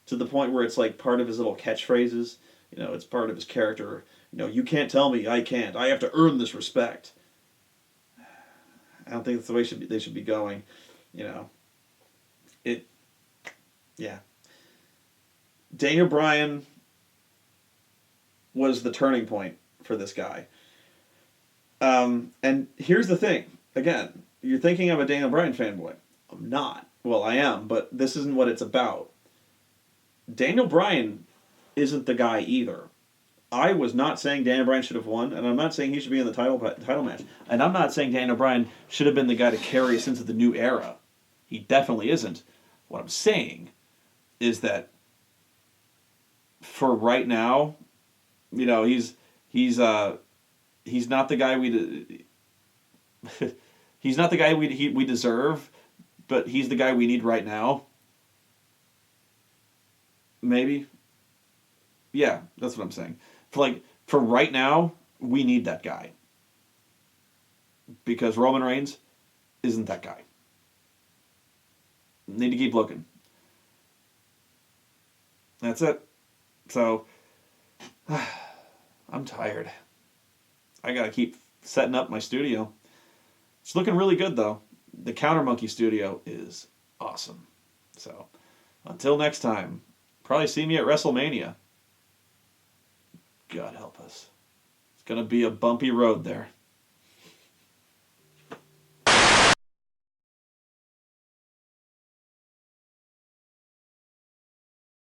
to the point where it's like part of his little catchphrases. It's part of his character. You can't tell me I can't. I have to earn this respect. I don't think that's the way they should be going. Yeah. Daniel Bryan was the turning point for this guy. And here's the thing. Again, you're thinking I'm a Daniel Bryan fanboy. I'm not. Well, I am, but this isn't what it's about. Daniel Bryan isn't the guy either. I was not saying Daniel Bryan should have won, and I'm not saying he should be in the title match. And I'm not saying Daniel Bryan should have been the guy to carry us into the new era. He definitely isn't. What I'm saying is that for right now, he's not the guy he's not the guy we deserve, but he's the guy we need right now. Maybe. Yeah, that's what I'm saying. For right now, we need that guy. Because Roman Reigns isn't that guy. Need to keep looking. That's it. So, I'm tired. I gotta keep setting up my studio. It's looking really good, though. The Counter Monkey studio is awesome. So, until next time, probably see me at WrestleMania. God help us. It's going to be a bumpy road there.